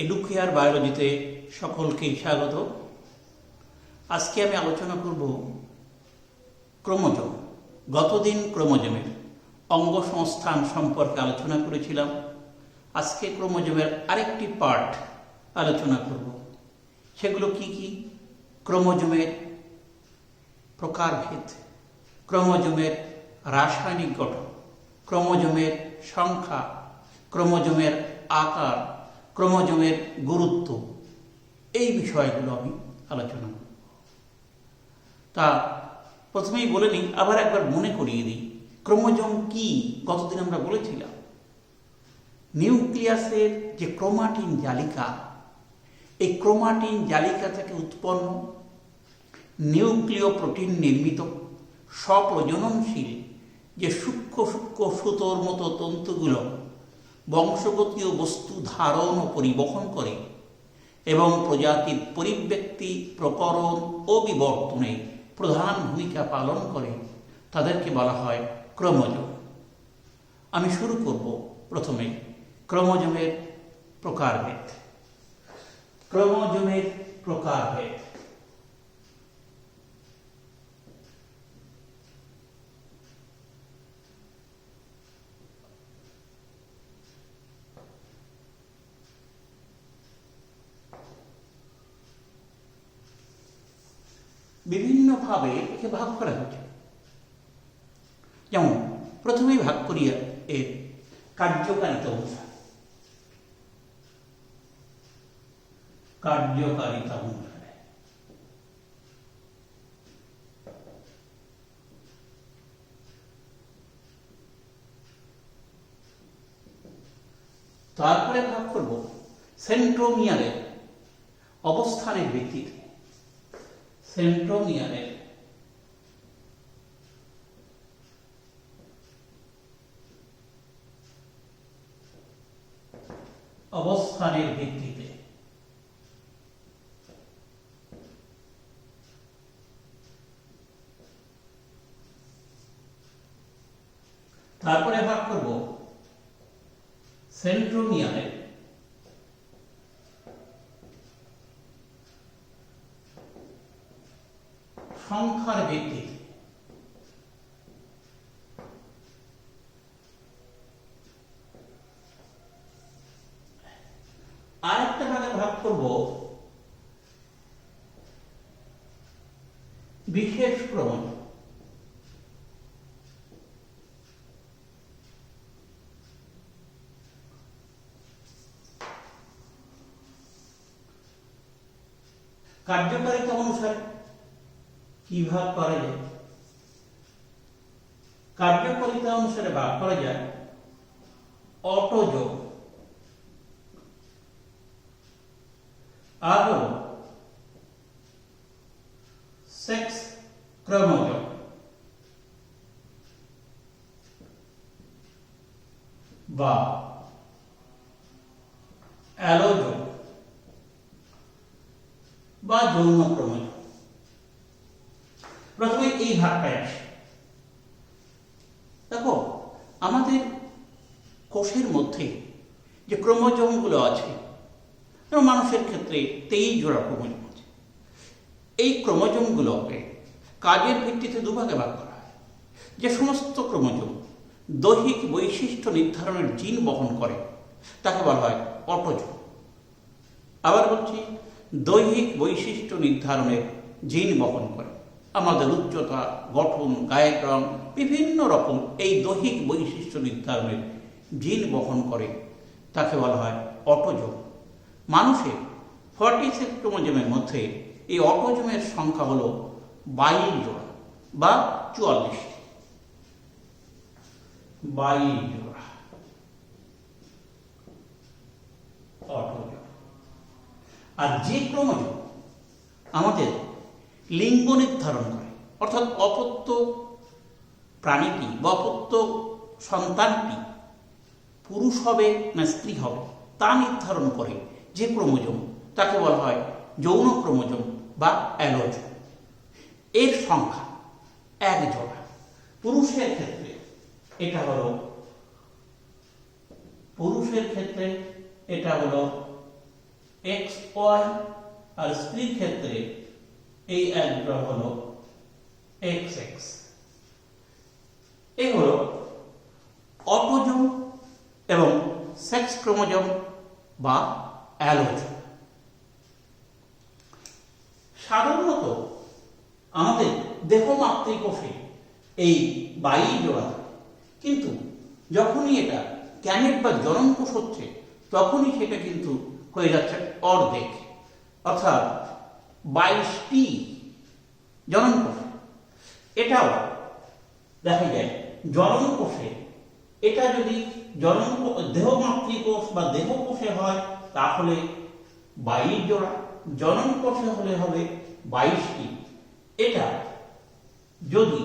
Educare বায়োলজিতে সকলকে স্বাগত। আজকে আমি আলোচনা করব ক্রোমোজোম। গতদিন ক্রোমোজোমের অঙ্গ সংস্থান সম্পর্কে আলোচনা করেছিলাম। আজকে ক্রোমোজোমের আরেকটি পার্ট আলোচনা করব। সেগুলো কি কি? ক্রোমোজোমের প্রকারভেদ, ক্রোমোজোমের রাসায়নিক গঠন, ক্রোমোজোমের সংখ্যা, ক্রোমোজোমের আকার, ক্রোমোজোমের গুরুত্ব, এই বিষয়গুলো আমি আলোচনা করব। তা প্রথমেই বলে নিই, আবার একবার মনে করিয়ে দিই, ক্রোমোজোম কি গতদিন আমরা বলেছিলাম। নিউক্লিয়াসের যে ক্রোমাটিন জালিকা, এই ক্রোমাটিন জালিকা থেকে উৎপন্ন নিউক্লিয় প্রোটিন নির্মিত স্বপ্রজননশীল যে সূক্ষ্ম সূক্ষ্ম সুতোর মতো তন্তুগুলো বংশগতীয় বস্তু ধারণ ও পরিবহন করে এবং প্রজাতির পরিব্যক্তি, প্রকরণ ও বিবর্তনে প্রধান ভূমিকা পালন করে, তাদেরকে বলা হয় ক্রোমোজোম। আমি শুরু করব প্রথমে ক্রোমোজোমের প্রকারভেদ। ক্রোমোজোমের প্রকারভেদ। বিভিন্নভাবে একে ভাগ করা হয়েছে। যেমন প্রথমেই ভাগ করি এর কার্যকারিতা অনুসারে। কার্যকারিতা অনুসারে তারপরে ভাগ করব সেন্ট্রোমিয়ারের অবস্থানের ভিত্তিতে। সেন্ট্রোমিয়ারের অবস্থানের ভিত্তিতে। তারপরে ভাগ করব সেন্ট্রোমিয়ারের সংখ্যার ভিত্তিতে। আরেকটা ভাগে ভাগ করব বিশেষ ক্রোমোজোম। কার্যকারিতা অনুসারে কি ভাগ করা যায়? কার্যকারিতা অনুসারে ভাগ করা যায় অটোজোম আর সেক্স ক্রোমোজোম। বা অ্যালোজোম বা যৌন ক্রোমোজোম। প্রথমে এই ভাগটায় আসে। দেখো, আমাদের কোষের মধ্যে যে ক্রোমোজোমগুলো আছে, মানুষের ক্ষেত্রে 23 জোড়া ক্রোমোজোম আছে। এই ক্রোমোজোমগুলোকে কাজের ভিত্তিতে দুভাগে ভাগ করা হয়। যে সমস্ত ক্রোমোজোম দৈহিক বৈশিষ্ট্য নির্ধারণের জিন বহন করে তাকে বলা হয় অটোজোম। আবার বলছি, দৈহিক বৈশিষ্ট্য নির্ধারণের জিন বহন করে, আমাদের উচ্চতা, গঠন, গায়ের রং, বিভিন্ন রকম এই দৈহিক বৈশিষ্ট্য নির্ধারণের জিন বহন করে, তাকে বলা হয় অটোজোম। মানুষের 46 ক্রোমোজোমের মধ্যে এই অটোজোমের সংখ্যা হল 22 জোড়া বা 44। 22 জোড়া অটোজোম। আর যে ক্রোমোজোম আমাদের লিঙ্গ নির্ধারণ করে, অর্থাৎ অপত্য প্রাণীটি বা অপত্য সন্তানটি পুরুষ হবে না স্ত্রী হবে তা নির্ধারণ করে যে ক্রোমোজোম, তাকে বলা হয় যৌন ক্রোমোজোম বা অ্যালোজোম। এর সংখ্যা 1 জোড়া। পুরুষের ক্ষেত্রে এটা হলো এক্স ওয়াই, আর স্ত্রীর ক্ষেত্রে এই এক জোড়া হলো এক্স এক্স। এই হলো অটোজোম এবং সেক্স ক্রোমোজোম বা অ্যালোজোম। সাধারণত আমাদের দেহ মাতৃকোষে এই 22 জোড়া থাকে, কিন্তু যখনই এটা গ্যামেট বা জননকোষ হচ্ছে তখনই সেটা কিন্তু হয়ে যাচ্ছে অর্ধেক, অর্থাৎ 22টি জননকোষ। এটাও দেখা যায় জননকোষে, এটা যদি দেহ মাতৃকোষ বা দেহকোষে হয় তাহলে 22 জোড়া, জননকোষে হলে হবে 22টি। এটা যদি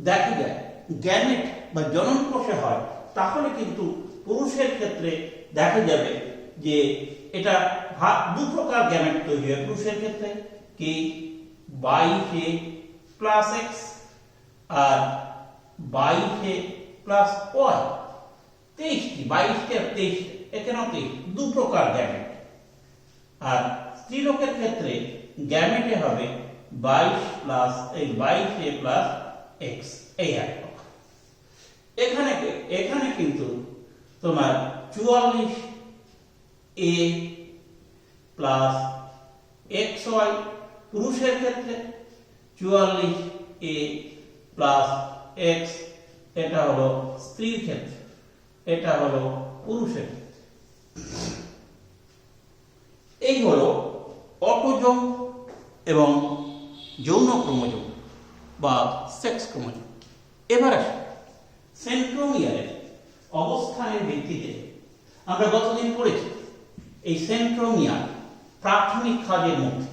দেখা যায় গ্যামেট বা জননকোষে হয় তাহলে কিন্তু পুরুষের ক্ষেত্রে দেখা যাবে যে এটা দু প্রকার গ্যামেট তৈরি হয় পুরুষের ক্ষেত্রে, কি 22A প্লাস এক্স আর 22A প্লাস ওয়াই। 23টি, 22টি আর 23টি, এখানেও 23, দু প্রকার গ্যামেট। আর স্ত্রীলোকের ক্ষেত্রে গ্যামেটে হবে 22A প্লাস এক্স, এই এক প্রকার। এখানে কিন্তু তোমার 44A প্লাস এক্স ওয়াই পুরুষের ক্ষেত্রে, 44A প্লাস এক্স এটা হলো স্ত্রীর ক্ষেত্রে, এটা হলো পুরুষের ক্ষেত্রে। এই হলো অটোজোম এবং যৌন ক্রোমোজোম বা সেক্স ক্রোমোজোম। এবার আসি সেন্ট্রোমিয়ারের অবস্থানের ভিত্তিতে। আমরা গতদিন পড়েছি এই সেন্ট্রোমিয়ার প্রাথমিক কাজের মধ্যে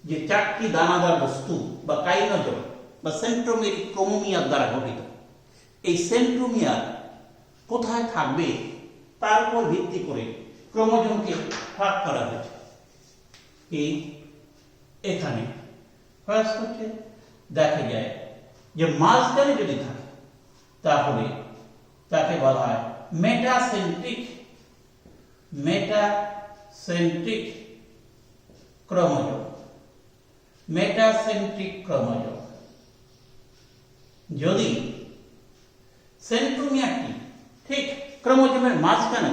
যে 4টি দানাদার বস্তু বা কাইনোজোম বা সেন্ট্রোমেরিক ক্রোমোমিয়ার দ্বারা গঠিত। এই সেন্ট্রোমিয়ার কোথায় থাকবে তার উপর ভিত্তি করে ক্রোমোজোমকে ভাগ করা হয়েছে। এই এখানে ফার্স্ট হচ্ছে দেখা যায় যে মাঝখানে যদি থাকে তাহলে তাকে বলা হয় মেটাসেন্ট্রিক ক্রোমোজোম। Metacentric chromosome. যদি সেন্ট্রোমিয়ারটি ঠিক ক্রোমোজোমের মাঝখানে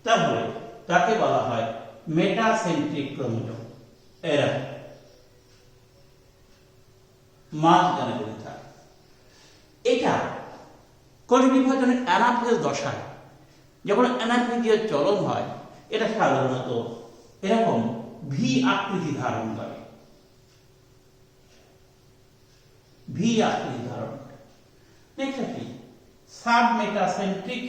তাহলে তাকে বলা হয় মেটাসেন্ট্রিক ক্রোমোজোম। এরা মাঝখানে যদি থাকে, এটা কোষ বিভাজনের অ্যানাফেজ দশায় যখন অ্যানাফেজীয় চলন হয় এটা সাধারণত এরকম ভি আকৃতি ধারণ করে। ভি আকৃতি ধারণ করে। নেক্সট কি সাবমেটাসেন্ট্রিক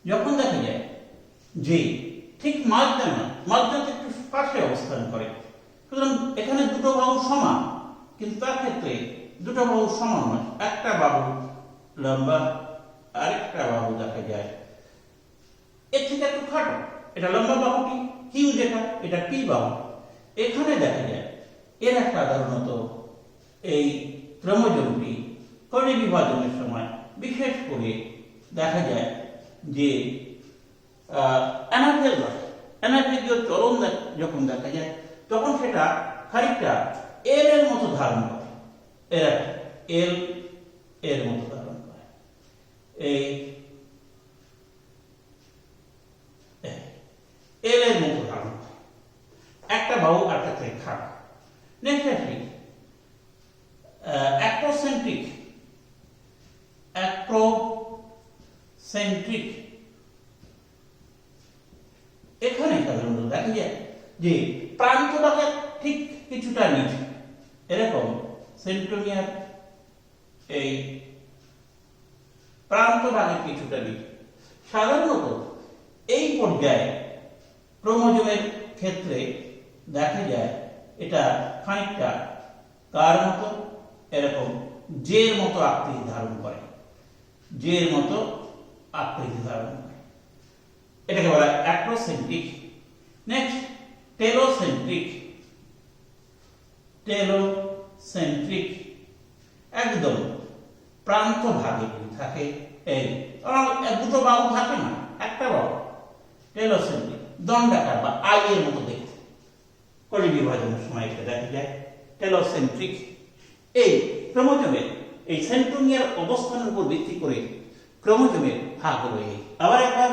যখন দেখা যায় যে ঠিক মাঝখানে একটু পাশে অবস্থান করে, সুতরাং এখানে দুটো বাহু সমান, কিন্তু তার ক্ষেত্রে দুটো বাহু সমান নয়, একটা বাহু লম্বা আরেকটা বাহু দেখা যায় এর থেকে একটু খাটো। এটা লম্বা বাহুটি কিউ, যেটা এটা পি বাহু। এখানে দেখা যায় এরা সাধারণত এই ক্রোমোজোমটি কোষ বিভাজনের সময় বিশেষ করে দেখা যায় যে অ্যানাফেজীয় চলন যখন দেখা যায় তখন সেটা খানিকটা এল এর মতো ধারণ করে। এরা এল এর মতো ধারণ করে। এই এল এর মতো ধারণ করে, একটা বাহু একটা থেকে খাটো। নেক্সট আসি অ্যাক্রোসেন্ট্রিক। এখানে সাধারণত দেখা যায় যে প্রান্তভাগের ঠিক কিছুটা নিচে এরকম সেন্ট্রোমিয়ার এই প্রান্তভাগের কিছুটা নিচে। সাধারণত এই পর্যায়ে ক্রোমোজোমের ক্ষেত্রে দেখা যায় এটা খানিকটা কার মতো, এরকম জের মতো আকৃতি ধারণ করে, জের মতো আকৃতি ধারণ করে। এটাকে বলা হয় অ্যাক্রোসেন্ট্রিক। Next telocentric. একদম প্রান্ত ভাগে যদি থাকে এই দুটো বাহু থাকে না, একটা বাহু টেলোসেন্ট্রিক দণ্ডাকার বা আই এর মতো দেখতে, কলি বিভাজনের সময় এটা দেখা যায় টেলোসেন্ট্রিক। এই ক্রোমোজোমের এই সেন্ট্রোমিয়ার অবস্থানের উপর ভিত্তি করে ক্রোমোজোমের ভাগ হলো এই। আবার একবার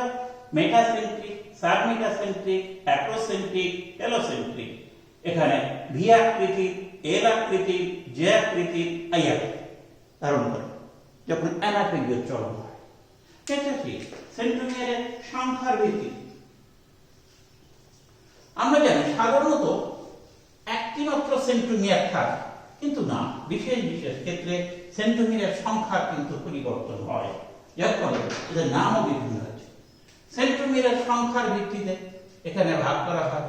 মেটাসেন্ট্রিক, সাবমেটাসেন্ট্রিক, অ্যাক্রোসেন্ট্রিক, টেলোসেন্ট্রিক। এখানে ভি আকৃতি, এল আকৃতি, জে আকৃতি, আই আকৃতি ধারণ করে যখন অ্যানাফেজীয় চলন হয়। এটা কি সেন্ট্রোমিয়ারের সংখ্যার ভিত্তি। আমরা জানি সাধারণত একটি মাত্র সেন্ট্রোমিয়ার থাকে, কিন্তু না, বিশেষ বিশেষ ক্ষেত্রে সেন্ট্রোমিয়ারের সংখ্যার কিন্তু পরিবর্তন হয়, যার ফলে এদের নামও বিভিন্ন হয়েছে। সেন্ট্রোমিয়ারের সংখ্যার ভিত্তিতে এখানে ভাগ করা হয়।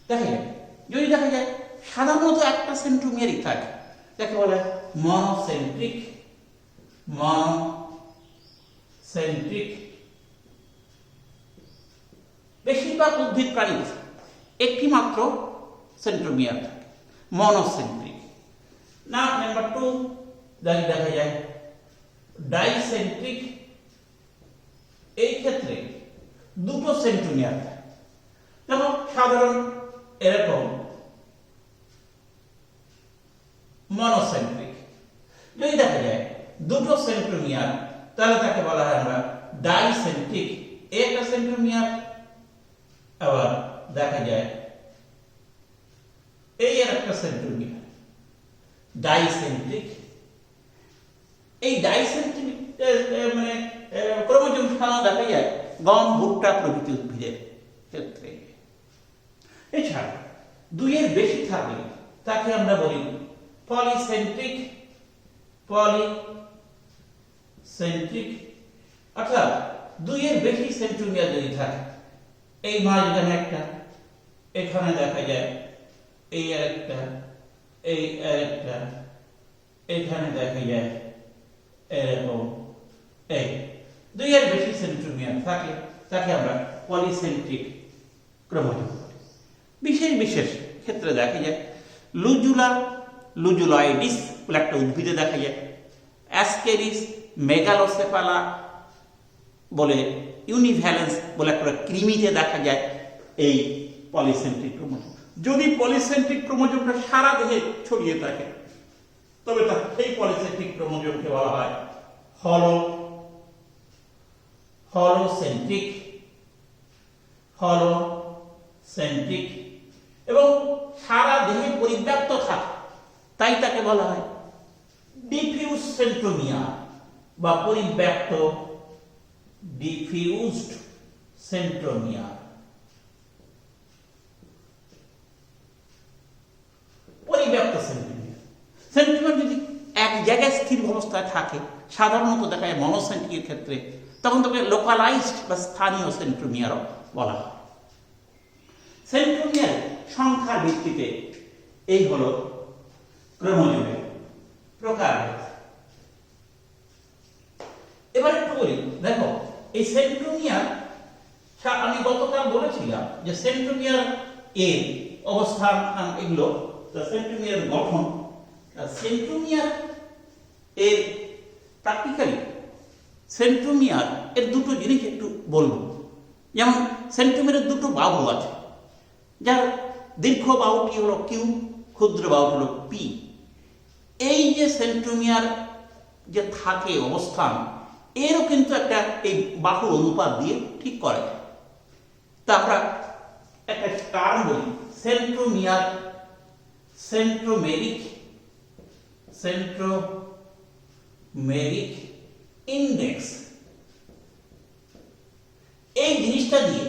দেখা যায় যদি দেখা যায় সাধারণত একটা সেন্ট্রোমিয়ারই থাকে, যাকে বলে মনোসেন্ট্রিক। মনোসেন্ট্রিক বেশিরভাগ উদ্ভিদ প্রাণী একটি মাত্র সেন্ট্রোমিয়ার থাকে, মনোসেন্ট্রিক। না নাম্বার 2 দেখা যায় ডাইসেন্ট্রিক। এই ক্ষেত্রে দুটো সেন্ট্রোমিয়ার থাকে, যেমন সাধারণ এরকম মনোসেন্ট্রিক। যদি দেখা যায় দুটো সেন্ট্রোমিয়ার, তাহলে তাকে বলা হয় আমরা ডাইসেন্ট্রিক। একটা সেন্ট্রোমিয়ার, আবার দেখা যায় এই আর একটা সেন্ট্রোমিয়ার, ডাইসেন্ট্রিক। এই ডাইসেন্ট্রিক মানে ক্রোমোজোম সাধারণত দেখা যায় গম, ভুট্টা প্রভৃতি উদ্ভিদের ক্ষেত্রে। এছাড়া দুইয়ের বেশি থাকলে তাকে আমরা বলি পলিসেন্ট্রিক। পলিসেন্ট্রিক অর্থাৎ দুইয়ের বেশি সেন্ট্রোমিয়ার যদি থাকে, এই মাঝখানে একটা, এখানে দেখা যায় এই আরেকটা, এই আরেকটা, এখানে দেখা যায় এরকম, এই দুইয়ের বেশি সেন্ট্রোমিয়ার থাকে, তাকে আমরা পলিসেন্ট্রিক ক্রোমোজোম বলি। বিশেষ বিশেষ ক্ষেত্রে দেখা যায় লুজুলয়েডিস বলে একটা উদ্ভিদে দেখা যায়, অ্যাসকেরিস মেগালোসেফালা বলে ইউনিভ্যালেন্স বলে একটা কৃমিতে দেখা যায় এই পলিসেন্ট্রিক ক্রোমোজোম। যদি পলিসেন্ট্রিক ক্রোমোজোমটা সারা দেহে ছড়িয়ে থাকে, তবে সেই পলিসেন্ট্রিক ক্রোমোজোমকে বলা হয় হলোসেন্ট্রিক। এবং সারা দেহে পরিব্যাপ্ত থাকে, তাই তাকে বলা হয় ডিফিউজ সেন্ট্রোমিয়ার বা পরিব্যাপ্ত, ডিফিউজড সেন্ট্রোমিয়ার। পরিব্যাপ্ত সেন্ট্রোমিয়ার। সেন্ট্রোমিয়ার যদি এক জায়গায় স্থির অবস্থায় থাকে, সাধারণত দেখা যায় মনোসেন্ট্রিকের ক্ষেত্রে, তখন তাকে লোকালাইজড বা স্থানীয় সেন্ট্রোমিয়ারও বলা হয়। সেন্ট্রোমিয়ার সংখ্যার ভিত্তিতে এই হলো ক্রোমোজোমের প্রকার। এবার একটু বলি, দেখো এই সেন্ট্রোমিয়ার, আমি গতকাল বলেছিলাম যে সেন্ট্রোমিয়ার এর অবস্থান এগুলো, সেন্ট্রোমিয়ার গঠন। সেন্ট্রোমিয়ার এর প্র্যাকটিক্যালি সেন্ট্রোমিয়ার এর দুটো জিনিস একটু বলবো। যেমন সেন্ট্রোমিয়ারের দুটো বাহু আছে, যার দীর্ঘ বাহুটি হলো কিউ, ক্ষুদ্র বাহু হলো পি। এই যে সেন্ট্রোমিয়ার যে থাকে অবস্থান, এরও কিন্তু একটা এই বাহু অনুপাত দিয়ে ঠিক করে। তা আমরা একটা টার্ম বলি সেন্ট্রোমিয়ার, সেন্ট্রোমেরিক ইন্ডেক্স। এই জিনিসটা দিয়ে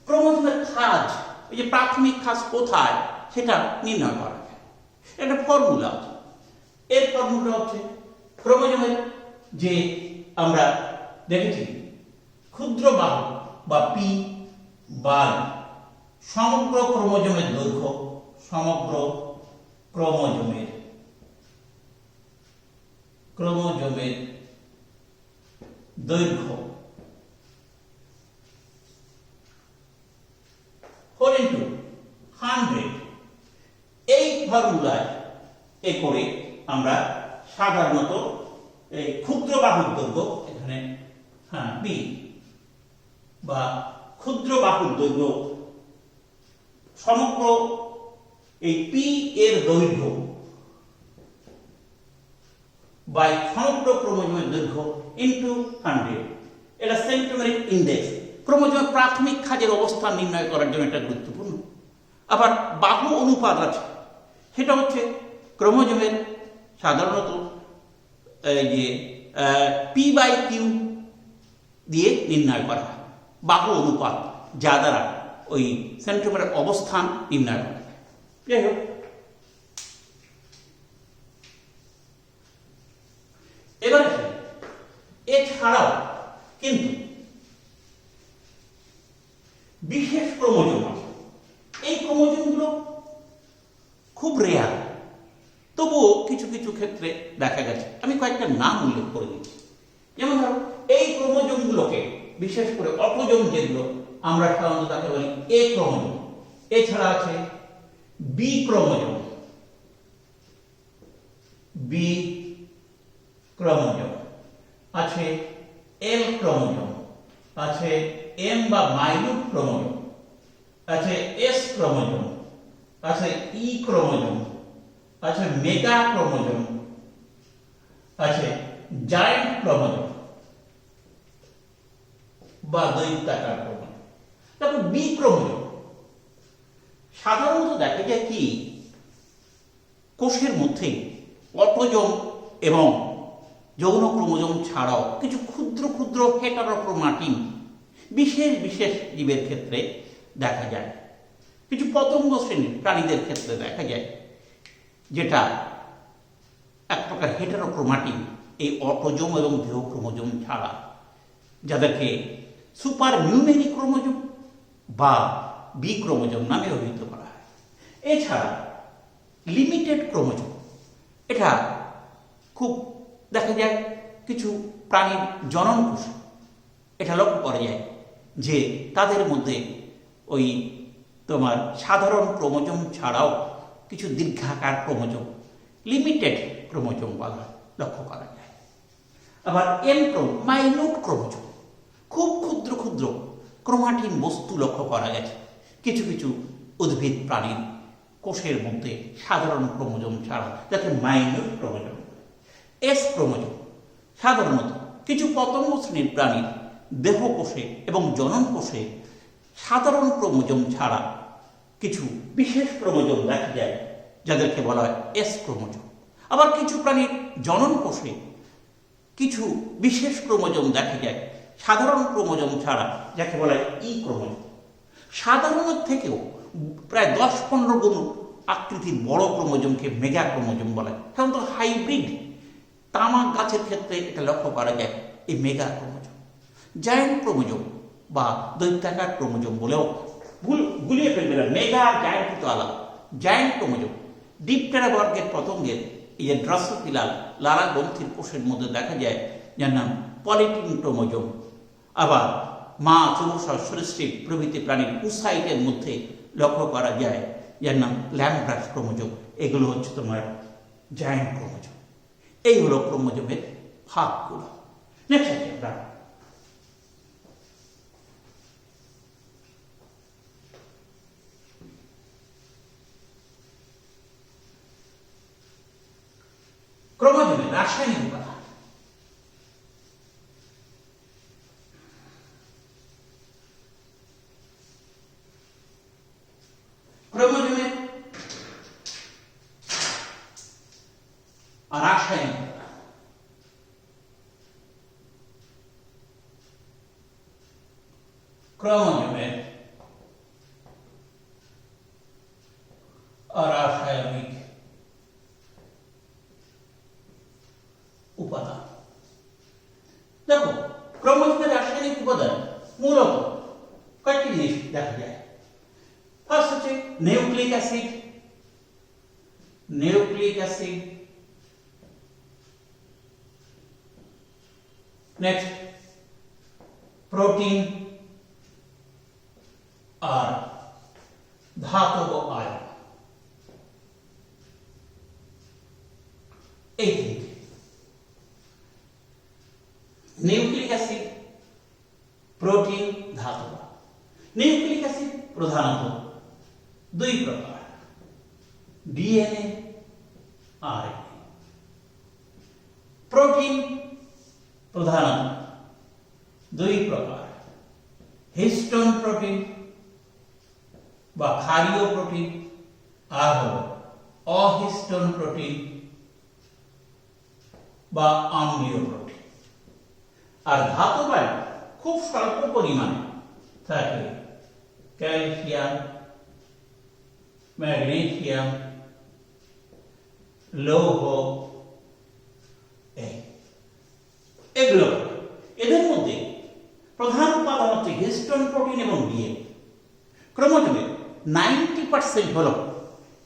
ক্রোমোজোমের খাজ, ওই যে প্রাথমিক খাজ কোথায়, সেটা নির্ণয় করা যায়। একটা ফর্মুলা আছে। এর ফর্মুলা হচ্ছে ক্রোমোজোমের যে আমরা দেখেছি ক্ষুদ্র বাহু বা পি বাই সমগ্র ক্রোমোজোমের দৈর্ঘ্য, সমগ্র ক্রোমোজোমের দৈর্ঘ্য হোল ইন্টু 100। এই ফর্মুলায় এ করে আমরা সাধারণত এই ক্ষুদ্র বাহুর দৈর্ঘ্য এখানে বি বা ক্ষুদ্র বাহুর দৈর্ঘ্য সমগ্র এই পি এর দৈর্ঘ্য বাই সমগ্র ক্রোমোজোমের দৈর্ঘ্য ইনটু 100। এটা সেন্ট্রোমেরিক ইন্ডেক্স, ক্রোমোজোমের প্রাথমিক খাঁজের অবস্থান নির্ণয় করার জন্য এটা গুরুত্বপূর্ণ। আবার বাহু অনুপাত আছে, সেটা হচ্ছে ক্রোমোজোমের সাধারণত এই যে পি বাই কিউ দিয়ে নির্ণয় করা হয় বাহু অনুপাত, যা দ্বারা ওই সেন্ট্রোমেরের অবস্থান নির্ণয় করা হয়। যাই হোক, এবারে এছাড়াও কিন্তু বিশেষ ক্রোমোজোম আছে। এই ক্রোমোজোমগুলো খুব রেয়ার, তবুও কিছু কিছু ক্ষেত্রে দেখা গেছে। আমি কয়েকটা নাম উল্লেখ করে দিচ্ছি। যেমন ধরো, এই ক্রোমোজোমগুলোকে বিশেষ করে অটোজোম যেগুলো আমরা সাধারণত তাকে বলি এ ক্রোমোজোম। এছাড়া আছে বি ক্রোমোজোম, বি ক্রোমোজোম আছে, এল ক্রোমোজোম আছে, এম বা মাইন্যুট ক্রোমোজোম আছে, এস ক্রোমোজোম আছে, ই ক্রোমোজোম আছে, মেগা ক্রোমোজোম আছে, জায়ান্ট ক্রোমোজোম বা দৈত্যাকার ক্রোমোজোম। তারপর বি ক্রোমোজোম সাধারণত দেখা যায় কি কোষের মধ্যে অটোজোম এবং যৌন ক্রোমোজোম ছাড়াও কিছু ক্ষুদ্র ক্ষুদ্র হেটারোক্রোমাটিন বিশেষ বিশেষ জীবের ক্ষেত্রে দেখা যায়। কিছু পতঙ্গ শ্রেণীর প্রাণীদের ক্ষেত্রে দেখা যায়, যেটা এক প্রকার হেটারোক্রোমাটিন এই অটোজোম এবং দেহ ক্রোমোজোম ছাড়া, যাদেরকে সুপার নিউমেরি ক্রোমোজোম বা বি ক্রোমোজোম নামে অভিহিত করা হয়। এছাড়া লিমিটেড ক্রোমোজোম, এটা খুব দেখা যায় কিছু প্রাণীর জনন কোষে। এটা লক্ষ্য করা যায় যে তাদের মধ্যে ওই তোমার সাধারণ ক্রোমোজোম ছাড়াও কিছু দীর্ঘাকার ক্রোমোজোম, লিমিটেড ক্রোমোজোম বলা লক্ষ্য করা যায়। আবার এম মাইন্যুট ক্রোমোজোম, খুব ক্ষুদ্র ক্ষুদ্র ক্রোমাটিন বস্তু লক্ষ্য করা গেছে কিছু কিছু উদ্ভিদ প্রাণীর কোষের মধ্যে সাধারণ ক্রোমোজোম ছাড়া, যাকে মাইন্যুট ক্রোমোজোম। এস ক্রোমোজোম সাধারণত কিছু পতঙ্গ শ্রেণীর প্রাণীর দেহ কোষে এবং জনন কোষে সাধারণ ক্রোমোজোম ছাড়া কিছু বিশেষ ক্রোমোজোম দেখা যায়, যাদেরকে বলা হয় এস ক্রোমোজোম। আবার কিছু প্রাণীর জনন কোষে কিছু বিশেষ ক্রোমোজোম দেখা যায় সাধারণ ক্রোমোজোম ছাড়া, যাকে বলা হয় ই ক্রোমোজোম। সাধারণের থেকেও প্রায় 10-15 গুণ আকৃতির বড় ক্রোমোজোমকে মেগা ক্রোমোজোম বলা হয়। সাধারণত হাইব্রিড তামাক গাছের ক্ষেত্রে এটা লক্ষ্য করা যায়, এই মেগা ক্রোমোজোম। জায়ান্ট ক্রোমোজোম বা দৈত্যাকার ক্রোমোজোম বলেও গুলিয়ে ফেলবে না, মেগা জায়ান্ট তো আলাদা। জায়ান্ট ক্রোমোজোম ডিপটেরা বর্গের পতঙ্গের এই যে ড্রসোফিলাল লালা গ্রন্থির কোষের মধ্যে দেখা যায়, যার নাম পলিটিন ক্রোমোজোম। আবার মাছ, সরীসৃপ প্রভৃতি প্রাণীর উসাইটের মধ্যে লক্ষ্য করা যায়, যার নাম ল্যামব্রাস ক্রোমোজোম। এগুলো হচ্ছে তোমার জায়ান্ট ক্রোমোজোম। এই হলো ক্রোমোজোমের ভাগগুলো। নেক্সট আছে আমরা ক্রোমোজোমের রাসায়নিক উপাদান। ক্রোমোজোমের রাসায়নিক উপাদান। ক্রোমোজোমের রাসায়নিক উপাদান। দেখো, ক্রোমোজোমের রাসায়নিক উপাদান মূলত কয়েকটি জিনিস দেখা যায়। ফার্স্ট হচ্ছে nucleic acid. Nucleic acid, next protein আর ধাতব আয়ন। এই তিনটি। প্রোটিন ধাতবা। নিউক্লিক অ্যাসিড প্রধানত দুই প্রকার, ডিএনএ আরএনএ। প্রোটিন প্রধানত দুই প্রকার, হিস্টোন প্রোটিন বা ক্ষারীয় প্রোটিন আর হল অহিস্টোন প্রোটিন বা অম্লীয় প্রোটিন। আর ধাতবায় খুব স্বল্প পরিমাণে থাকে ক্যালসিয়াম, ম্যাগনেসিয়াম, লৌহ, এগুলো। এদের মধ্যে প্রধান উপাদান হচ্ছে হিস্টোন প্রোটিন এবং ডিএনএ। ক্রোমোজোমের 90% হল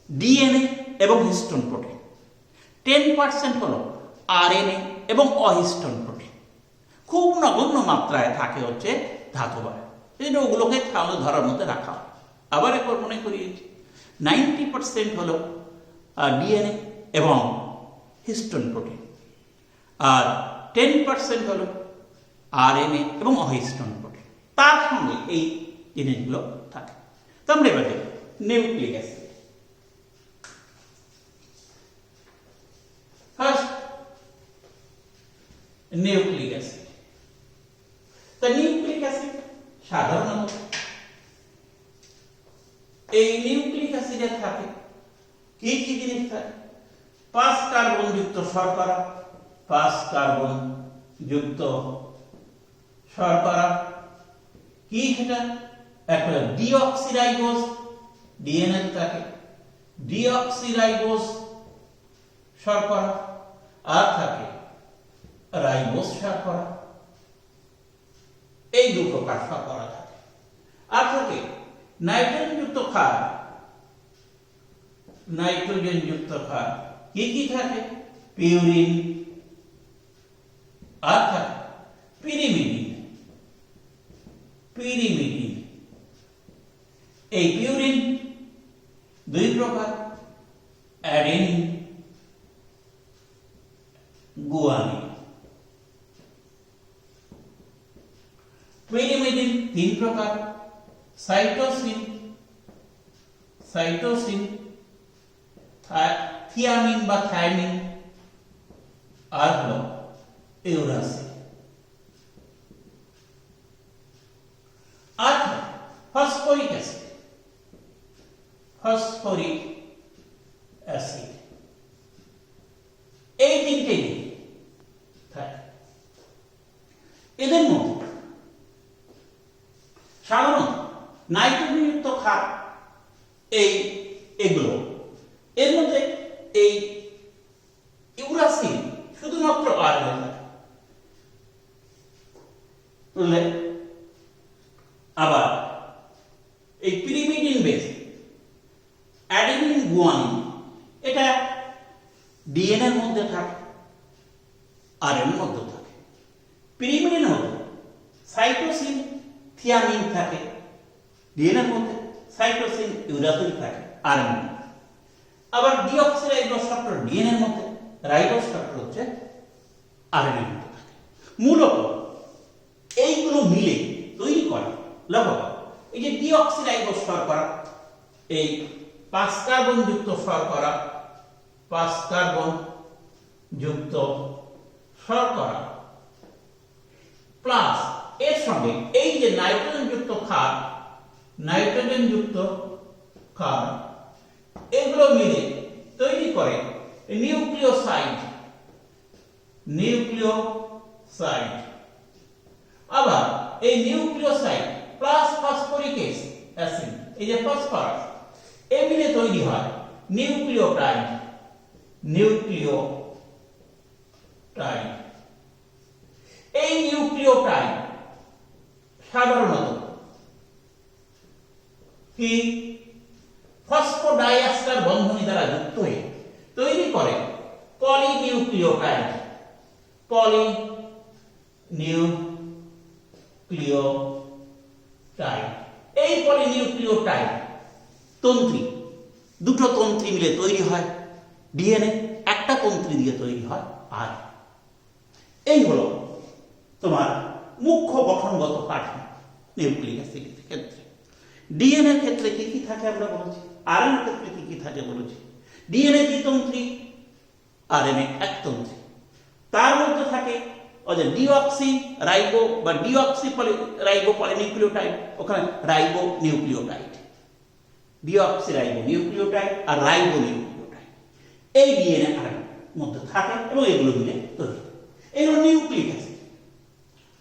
ডিএনএ এবং হিস্টোন প্রোটিন, 10% হল আরএনএ এবং অহিস্টোন প্রোটিন। খুব নগণ্য মাত্রায় থাকে হচ্ছে ধাতবায়, এই জন্য ওগুলোকে তাহলে ধরার মধ্যে রাখা হয়। আবার একবার মনে করিয়েছি, 90% হল ডিএনএ এবং হিস্টোন প্রোটিন, আর 10% হল আরএনএ এবং অহিস্টোন প্রোটিন। তার সঙ্গে এই জিনিসগুলো থাকে। তো আমরা এবার দেখব nucleic acid. First nucleic acid. তো নিউক্লিক অ্যাসিড সাধারণত এই নিউক্লিক অ্যাসিডে থাকে কি কি জিনিস থাকে? 5 কার্বন যুক্ত শর্করা, 5 কার্বন যুক্ত শর্করা। কি সেটা? একটা ডিঅক্সিরাইবোজ, ডিএনএ থাকে ডিঅক্সিরাইবোজ শর্করা, আর থাকে রাইবোজ শর্করা। এই দু প্রকার শর্করা থাকে। আর থাকে নাইট্রোজেন যুক্ত ক্ষার, নাইট্রোজেন যুক্ত ক্ষার। কি কি থাকে? পিউরিন, আর থাকে পিরিমিডিন। পিরিমিডিন, এই পিউরিন দুই প্রকার, অ্যাডেনিন, গুয়ানিন। পিরিমিডিন 3 প্রকার, সাইটোসিন, সাইটোসিন, থিয়ামিন বা থায়ামিন, আর হলো ইউরাসিন। আর ফসফরিক অ্যাসিড, ফসফরিক অ্যাসিড। এই তিনটে থাকে। এদের মধ্যে সাধারণত নাইট্রোজেনযুক্ত ক্ষার এগুলো। এর মধ্যে এই ইউরাসিন শুধুমাত্র আরএনএ থাকে, বুঝলে? আবার এই পিরিমিডিন বেস অ্যাডেনিন, গুয়ানিন, এটা ডিএনএ এর মধ্যে থাকে, আরএনএ এর মধ্যে থাকে। পিরিমিডিন হল সাইটোসিন, থিয়ামিন থাকে ডিএনএ এর মধ্যে, সাইটোসিন, ইউরাসিন থাকে আরএনএ। আবার ডিঅক্সিরাইবোজ শর্করা ডিএনএ এর মধ্যে, রাইবোজ শর্করা হচ্ছে আরএনএ এর মধ্যে থাকে। মূলত এইগুলো মিলে তৈরি করে লবণ। এই যে ডিঅক্সিরাইবোজ শর্করা, এই 5 কার্বন যুক্ত শর্করা, 5 কার্বন যুক্ত শর্করা প্লাস এর সঙ্গে এই যে নাইট্রোজেন যুক্ত ক্ষার, নাইট্রোজেন যুক্ত ক্ষার, এগুলো মিলে তৈরি করে নিউক্লিওসাইড, নিউক্লিওসাইড। আবার এই নিউক্লিওসাইড প্লাস ফসফরিক অ্যাসিড, এই যে ফসফরাস, এই মিলে তৈরি হয় নিউক্লিওটাইড, নিউক্লিওটাইড। এই নিউক্লিওটাইড সাধারণত কি ফসফোডাইএস্টার বন্ধনী দ্বারা যুক্ত হয়ে তৈরি করে পলিনিউক্লিওটাইড, পলিনিউক্লিওটাইড। এই পলিনিউক্লিওটাইড তন্ত্রী, দুটো তন্ত্রী মিলে তৈরি হয় ডিএনএ, একটা তন্ত্রী দিয়ে তৈরি হয় আর। এই হলো তোমার মুখ্য গঠনগত কাঠামো নিউক্লিক অ্যাসিডের ক্ষেত্রে। ডিএনএর ক্ষেত্রে কি কি থাকে আমরা বলেছি, আরএনএর ক্ষেত্রে কি কি থাকে বলেছি। ডিএনএ দ্বিতন্ত্রী, আরএনএ একতন্ত্রী। তার মধ্যে থাকে ডিঅক্সি রাইবো বা ডিঅক্সি রাইবো পলিনিউক্লিওটাইড, ওখানে ribo nucleotide, deoxy ribo nucleotide আর রাইবো নিউক্লিওটাইড এই ডিএনএ আরএনএ মধ্যে থাকে এবং এগুলো মিলে তৈরি, এগুলো নিউক্লিক অ্যাসিড।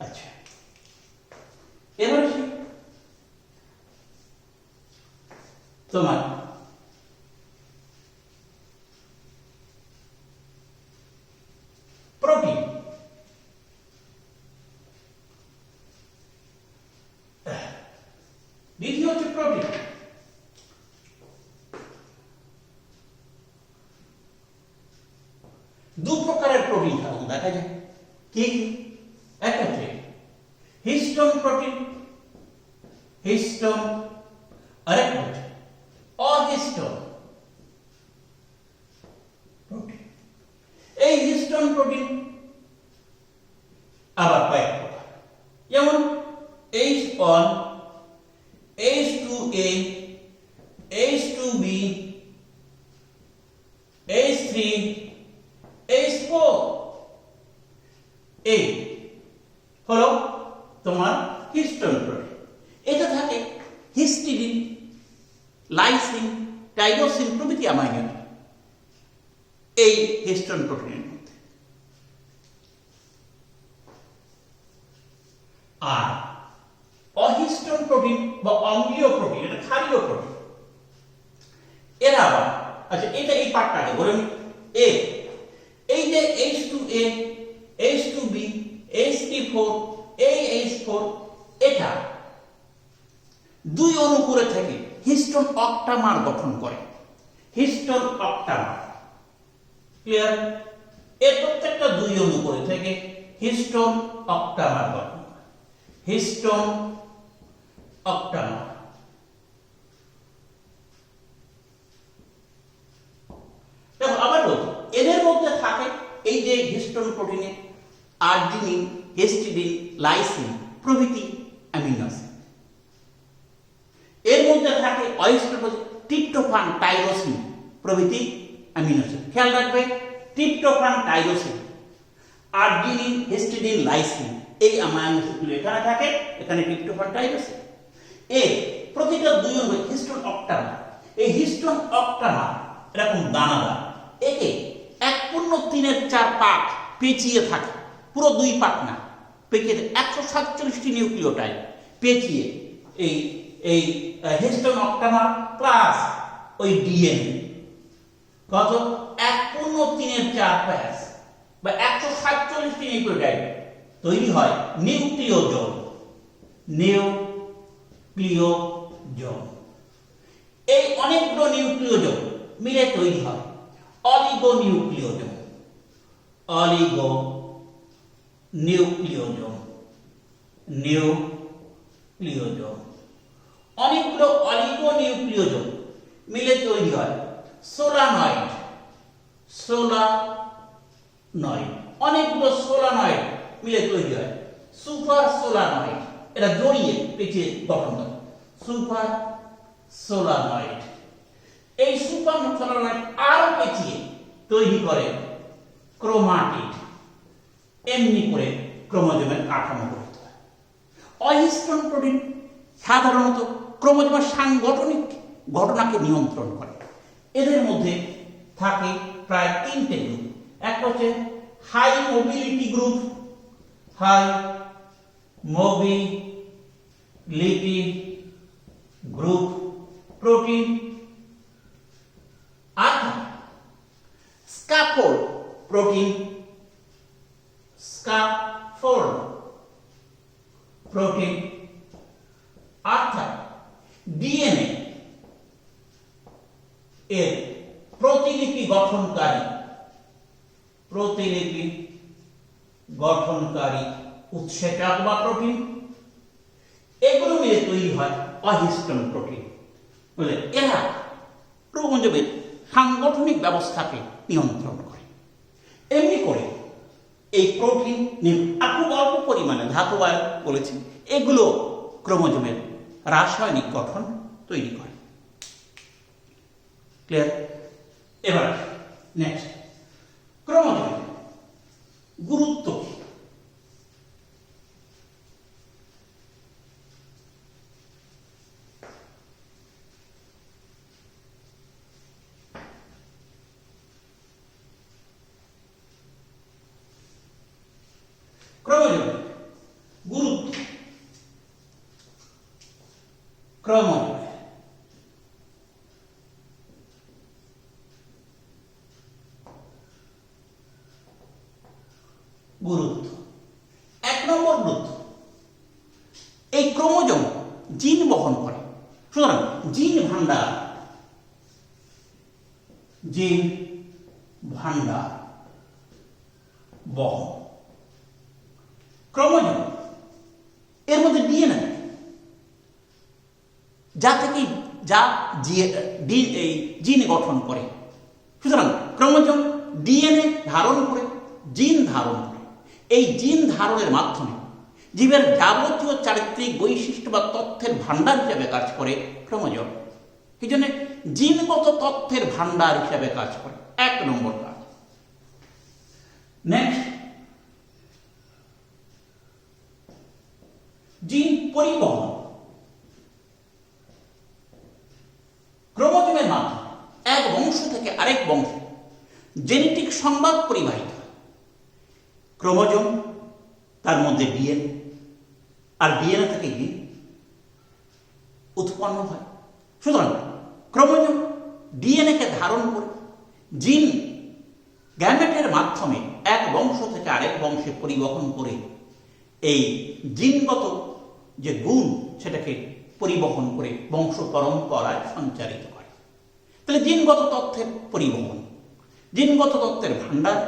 আচ্ছা, এবার তোমার প্রোটিন, দ্বিতীয় হচ্ছে প্রোটিন। দু প্রকারের প্রোটিন সাধারণত দেখা যায়, কি কি? এক হচ্ছে হিস্টোন প্রোটিন, হিস্টোন, আরেক হচ্ছে অহিস্টোন প্রোটিন। এই হিস্টোন প্রোটিন আবার কয়েক প্রকার, যেমন H1, H2A, H2B, H3, H4 এই হলো তোমার হিস্টোন প্রোটিন। এটা থাকে হিস্টিডিন, লাইসিন, টাইরোসিন প্রভৃতি অ্যামাইনো অ্যাসিড এই হিস্টোন প্রোটিনের মধ্যে। আর অহিস্টোন প্রোটিন বা অম্লীয় প্রোটিন, এটা ক্ষারীয় প্রোটিন। এরা আবার, আচ্ছা এটা এই পার্টটাকে বলুন, এ এই যে H2A, H2B, H3, H4 এটা দুই অণু করে থেকে হিস্টোন অক্টামার গঠন করে, হিস্টোন অক্টামার। ক্লিয়ার? এর প্রত্যেকটা দুই অণু করে থেকে হিস্টোন অক্টামার গঠন করে, হিস্টোন অক্টামার। দেখো আবার বলতো, এদের মধ্যে থাকে এই যে হিস্টোন প্রোটিনে আর্জিনিন, হিস্টিডিন, লাইসিন প্রভৃতি অ্যামিনো অ্যাসিড। এর মধ্যে থাকে অহিস্টোন ট্রিপ্টোফান, টাইরোসিন প্রভৃতি অ্যামিনো অ্যাসিড। খেয়াল রাখবে, ট্রিপ্টোফান, টাইরোসিন, আর্জিনিন, হিস্টিডিন, লাইসিন এই অ্যামিনো অ্যাসিডগুলো এখানে থাকে, এখানে ট্রিপ্টোফান, টাইরোসিন। এর প্রতিটা দুই অণু হিস্টোন অক্টামার। এই হিস্টোন অক্টামার এরকম দানাদার, একে 1/3 পাক পেঁচিয়ে থাকে, পুরো 2 পাক না, পেঁচিয়ে 147টি নিউক্লিওটাইড পেঁচিয়ে এই এই হিস্টোন অক্টামার প্লাস ওই ডিএনএ কত 1/3 প্যাচ বা 147টি নিউক্লিওটাইড তৈরি হয় নিউক্লিওজোম, নিউক্লিওজোম। এই অনেকগুলো নিউক্লিওজোম মিলে তৈরি হয় অলিগোনিউক্লিওজোম, অলিগোনিউক্লিওজোম, নিউক্লিওজোম। অনেকগুলো অলিগোনিউক্লিওজোম মিলে তৈরি হয় সোলানয়েড, সোলানয়েড। অনেকগুলো সোলানয়েড মিলে তৈরি হয় সুপার সোলানয়েড। এটা জড়িয়ে পেঁচিয়ে গঠন করে সুপার সোলানয়েড। এই সুপার সোলানয়েড আরো পেঁচিয়ে তৈরি করে ক্রোমাটিড। এমনি করে ক্রোমোজোমের কাঠামো গঠিত হয়। অহিস্টোন প্রোটিন সাধারণত ক্রোমোজোমের সাংগঠনিক ঘটনাকে নিয়ন্ত্রণ করে। এদের মধ্যে থাকে প্রায় 3টে গ্রুপ। একটা হচ্ছে high mobility group, high mobility group protein. আর স্ক্যাফোল্ড প্রোটিন, স্ক্যাফোল্ড প্রোটিন। অর্থাৎ ডিএনএ এর প্রতিলিপি গঠনকারী, প্রতিলিপি গঠনকারী উৎসেচক বা প্রোটিন। এগুলো মিলে তৈরি হয় অহিস্টোন প্রোটিন। বলে এরা ক্রোমোজোমের সাংগঠনিক ব্যবস্থাকে নিয়ন্ত্রণ করে। এমনি করে এই প্রোটিন খুব অল্প পরিমাণ পরিমাণে ধাতু আয়ন বলেছি, এগুলো ক্রোমোজোমের রাসায়নিক গঠন তৈরি করে। ক্লিয়ার? এবার নেক্সট, ক্রোমোজোমের গুরুত্ব কি? ক্রোমোজোমের গুরুত্ব, ক্রোমোজোমের গুরুত্ব, 1 নম্বর গুরুত্ব, এই ক্রোমোজোম জিন বহন করে। সুতরাং জিন ভান্ডার, জিন ভান্ডার বহন। ক্রোমোজোম এর মধ্যে ডিএনএ, যা থেকে এই জিন গঠন করে। সুতরাং ক্রোমোজোম ডিএনএ ধারণ করে, জিন ধারণ করে। এই জিন ধারণের মাধ্যমে জীবের যাবতীয় চারিত্রিক বৈশিষ্ট্য বা তথ্যের ভান্ডার হিসেবে কাজ করে ক্রোমোজোম। এই জন্য জিনগত তথ্যের ভান্ডার হিসেবে কাজ করে, 1 নম্বর কাজ। নেক্সট, জিন পরিবহন। ক্রোমোজোমের মাধ্যমে এক বংশ থেকে আরেক বংশে জেনেটিক সংবাদ পরিবাহিত হয়। ক্রোমোজোম, তার মধ্যে ডিএনএ, আর ডিএনএ থেকে জিন উৎপন্ন হয়। সুতরাং ক্রোমোজোম ডিএনএ-কে ধারণ করে জিন গ্যামেটের মাধ্যমে এক বংশ থেকে আরেক বংশে পরিবহন করে এই জিনগত যে গুণ সেটাকে পরিবহন করে বংশ পরম্পরায় সঞ্চারিত করে। তাহলে জিনগত তথ্যের পরিবহন, জিনগত তথ্যের ভান্ডার,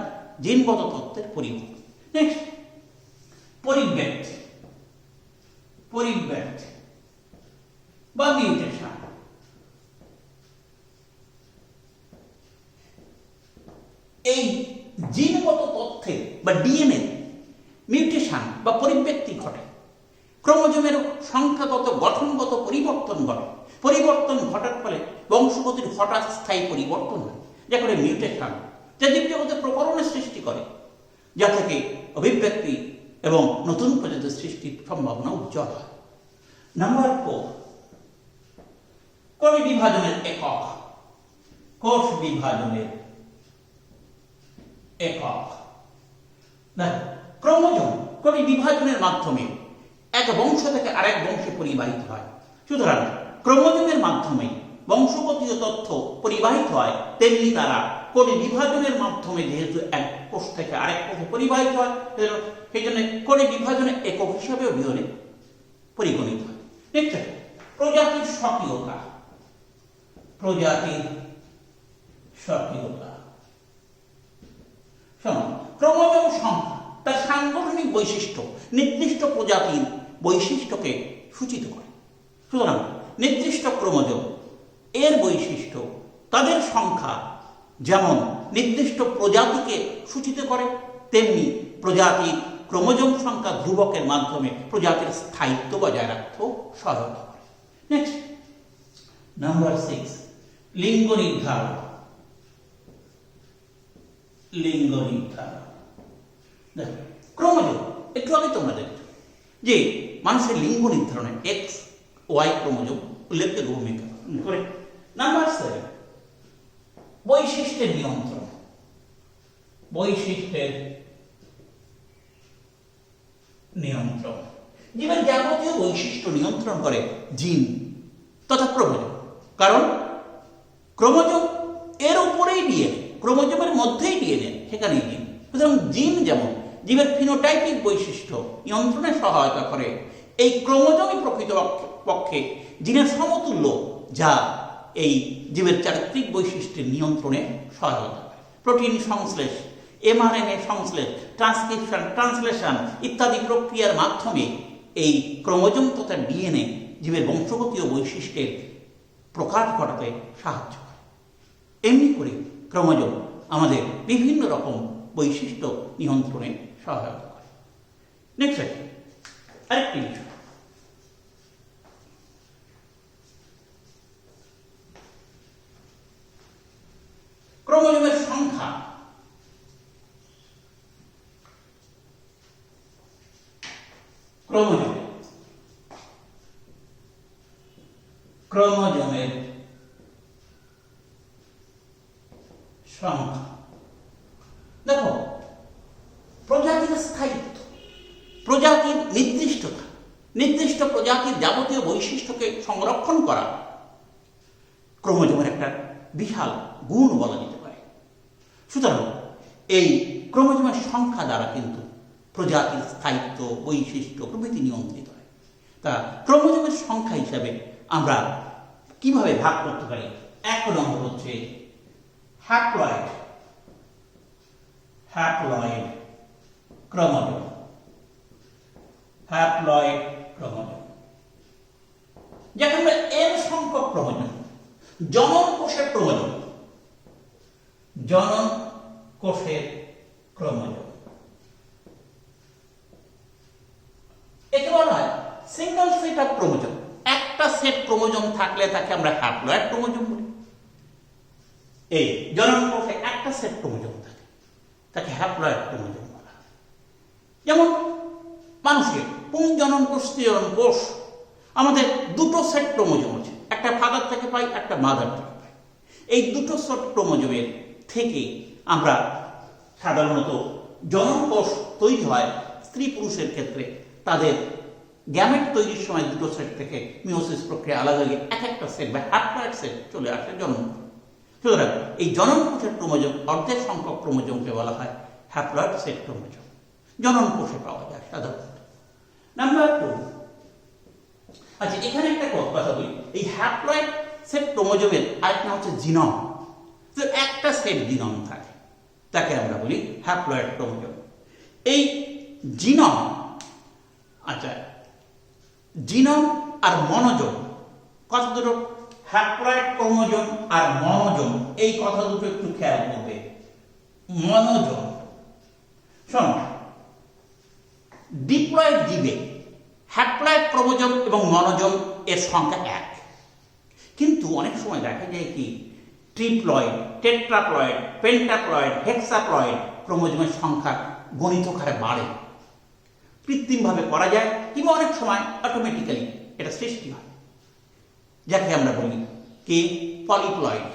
জিনগত তথ্যের পরিবহন। নেক্সট, পরিব্যক্তি, পরিব্যক্তি বা মিউটেশন। এই জিনগত তথ্যের বা ডিএনএ মিউটেশন বা পরিব্যক্তি ঘটে। ক্রোমোজোমের সংখ্যাগত গঠনগত পরিবর্তন ঘটে। পরিবর্তন ঘটার ফলে বংশগতির হঠাৎ স্থায়ী পরিবর্তন হয়, যা করে মিউটেশন, যা জীবজগতে প্রকরণের সৃষ্টি করে, যা থেকে অভিব্যক্তি এবং নতুন প্রজাতির সৃষ্টির সম্ভাবনা উজ্জ্বল হয়। নাম্বার 4, কোষ বিভাজনের একক। কোষ বিভাজনের একক। ক্রোমোজোম কোষ বিভাজনের মাধ্যমে এক বংশ থেকে আরেক বংশে পরিবাহিত হয়। সুতরাং ক্রোমোজোমের মাধ্যমে বংশগতীয় তথ্য পরিবাহিত হয়, তেমনি তারা কোষ বিভাজনের মাধ্যমে যেহেতু এক কোষ থেকে আরেক কোষে পরিবাহিত হয়, সেই জন্য কোষ বিভাজনের একক হিসাবেও ডিএনএ পরিগণিত হয়। নেক্সট, প্রজাতির স্বকীয়তা। প্রজাতির স্বকীয়তা। ক্রোমোজোম সংখ্যা তার সাংগঠনিক বৈশিষ্ট্য নির্দিষ্ট প্রজাতির বৈশিষ্ট্যকে সূচিত করে। সুতরাং নির্দিষ্ট ক্রোমোজোম এর বৈশিষ্ট্য, তাদের সংখ্যা যেমন নির্দিষ্ট প্রজাতিকে সূচিত করে, তেমনি প্রজাতির ক্রোমোজোম সংখ্যা ধ্রুবকের মাধ্যমে প্রজাতির স্থায়িত্ব বজায় রাখতেও সহায়তা করে। নেক্সট, নাম্বার 6, লিঙ্গ নির্ধারণ। লিঙ্গ নির্ধারণ। দেখো, ক্রোমোজোম একটু আগে তোমরা দেখছো যে মানুষের লিঙ্গ নির্ধারণে XY ক্রোমোজোম উল্লেখযোগ্য ভূমিকা করে। নাম্বার 7, বৈশিষ্ট্যের নিয়ন্ত্রণ। বৈশিষ্ট্যের নিয়ন্ত্রণ। জীবের যাবতীয় বৈশিষ্ট্য নিয়ন্ত্রণ করে জিন তথা ক্রোমোজোম। কারণ ক্রোমোজোম এর উপরেই ডিএনএ, ক্রোমোজোমের মধ্যেই ডিএনএ, সেখানেই জিন। সুতরাং জিন যেমন জীবের ফিনোটাইপিক বৈশিষ্ট্য নিয়ন্ত্রণে সহায়তা করে, এই ক্রোমোজোমই প্রকৃত পক্ষে জিনের সমতুল্য, যা এই জীবের চারিত্রিক বৈশিষ্ট্যের নিয়ন্ত্রণে সহায়তা করে। প্রোটিন সংশ্লেষ, এমআরএনএ সংশ্লেষ, ট্রান্সক্রিপশন, ট্রান্সলেশন ইত্যাদি প্রক্রিয়ার মাধ্যমে এই ক্রোমোজোম তথা ডিএনএ জীবের বংশগতীয় বৈশিষ্ট্যের প্রকাশ ঘটাতে সাহায্য করে। এমনি করে ক্রোমোজোম আমাদের বিভিন্ন রকম বৈশিষ্ট্য নিয়ন্ত্রণে সহায়তা করে। নেক্সট আরেকটি বিষয়, ক্রোমোজোমের সংখ্যা। ক্রোমোজোমের সংখ্যা। দেখো, প্রজাতির স্থায়িত্ব, প্রজাতির নির্দিষ্টতা, নির্দিষ্ট প্রজাতির যাবতীয় বৈশিষ্ট্যকে সংরক্ষণ করা ক্রোমোজোমের একটা বিশাল গুণ বলা যেতে পারে। সুতরাং এই ক্রোমোজোমের সংখ্যা দ্বারা কিন্তু প্রজাতির স্থায়িত্ব, বৈশিষ্ট্য প্রভৃতি নিয়ন্ত্রিত হয়। তা ক্রোমোজোমের সংখ্যা হিসাবে আমরা কিভাবে ভাগ করতে পারি? এক নম্বর হচ্ছে হ্যাপ্লয়েড ক্রোমোজোম। হ্যাপ্লয়েড ক্রোমোজোম, যাকে আমরা এন সংখ্যক ক্রোমোজোম, জনন কোষের ক্রোমোজোম, জনন কোষের ক্রোমোজোম। একে বলা হয় সিঙ্গল সেট অফ ক্রোমোজোম। একটা সেট ক্রোমোজোম থাকলে তাকে আমরা হ্যাপ্লয়েড ক্রোমোজোম বলি। এই জনন কোষে একটা সেট ক্রোমোজোম থাকে, তাকে হ্যাপ্লয়েড ক্রোমোজোম বলা হয়। যেমন মানুষের পুংজনন কোষ, স্ত্রীজনন কোষ, আমাদের দুটো সেট ক্রোমোজোম আছে, একটা ফাদার থেকে পাই, একটা মাদার থেকে পাই। এই দুটো সেট ক্রোমোজোমের থেকে আমরা সাধারণত জনন কোষ তৈরি হয়। স্ত্রী পুরুষের ক্ষেত্রে তাদের গ্যামেট তৈরির সময় দুটো সেট থেকে মিওসিস প্রক্রিয়া আলাদা হয়ে এক একটা সেট বা হ্যাপ্লয়েড সেট চলে আসে জনন। সুতরাং এই জনন কোষের ক্রোমোজোম, অর্ধেক সংখ্যক ক্রোমোজোমকে বলা হয় হ্যাপ্লয়েড সেট ক্রোমোজোম। জনন কোষে পাওয়া যায় সাধারণত। নাম্বার 2, আচ্ছা এখানে একটা কথা বলি, এই হ্যাপ্লয়েড সেট ক্রোমোজোমের আরেকটা হচ্ছে জিনম। তো একটা সেট জিনম থাকে, তাকে আমরা বলি হ্যাপ্লয়েড ক্রোমোজোম। এই জিনম, আচ্ছা জিনম আর মনোজোম, কথা দুটো, হ্যাপ্লয়েড ক্রোমোজোম আর মনোজোম, এই কথা দুটো একটু খেয়াল করবে। মনোজোম, শোনো, ডিপ্লয়েড জীবে হ্যাপ্লয়েড ক্রোমোজোম এবং মনোজোম এর সংখ্যা এক, কিন্তু অনেক সময় দেখা যায় কি ট্রিপ্লয়েড, টেট্রাপ্লয়েড, পেন্টাপ্লয়েড, হেক্সাপ্লয়েড ক্রোমোজোমের সংখ্যা গণিত হারে বাড়ে। কৃত্রিমভাবে করা যায় কিংবা অনেক সময় অটোমেটিক্যালি এটা সৃষ্টি হয়, যাকে আমরা বলি কি পলিপ্লয়েড।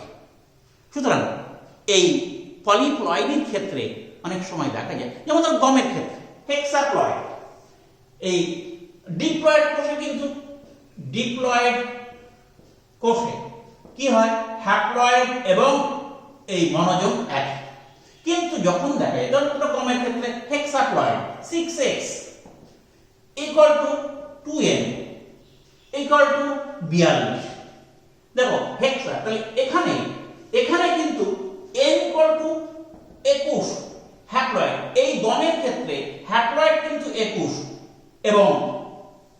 সুতরাং এই পলিপ্লয়েডের ক্ষেত্রে অনেক সময় দেখা যায়, যেমন ধর গমের ক্ষেত্রে হেক্সাপ্লয়েড। এই ডিপ্লয়েড কোষে কিন্তু ডিপ্লয়েড কোষে কি হয়, হ্যাপ্লয়েড এবং এই মনোজোম এক। কিন্তু যখন দেখা যায় ধরো গমের ক্ষেত্রে হেক্সাপ্লয়েড 6x equal to 2n equal to 42। দেখো হেক্সা, তাহলে এখানে কিন্তু n ইকুয়াল টু 21 হ্যাপ্লয়েড। এই গমের ক্ষেত্রে হ্যাপ্লয়েড কিন্তু 21 এবং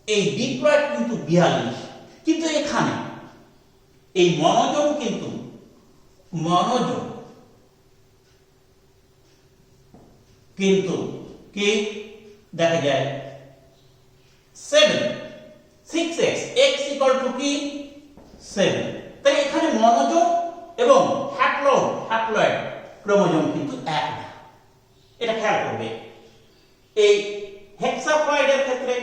এই ডিপ্লয়েড কিন্তু 42। কিন্তু এখানে এই মনোজোম কিন্তু কি দেখা যায় 7, 6x, x ইকুয়াল টু কি 7। তাই এখানে মনোজোম এবং হ্যাপ্লয়েড ক্রোমোজোম কিন্তু এক না, এটা খেয়াল করবে। এই হেক্সাপ্লয়েডের ক্ষেত্রে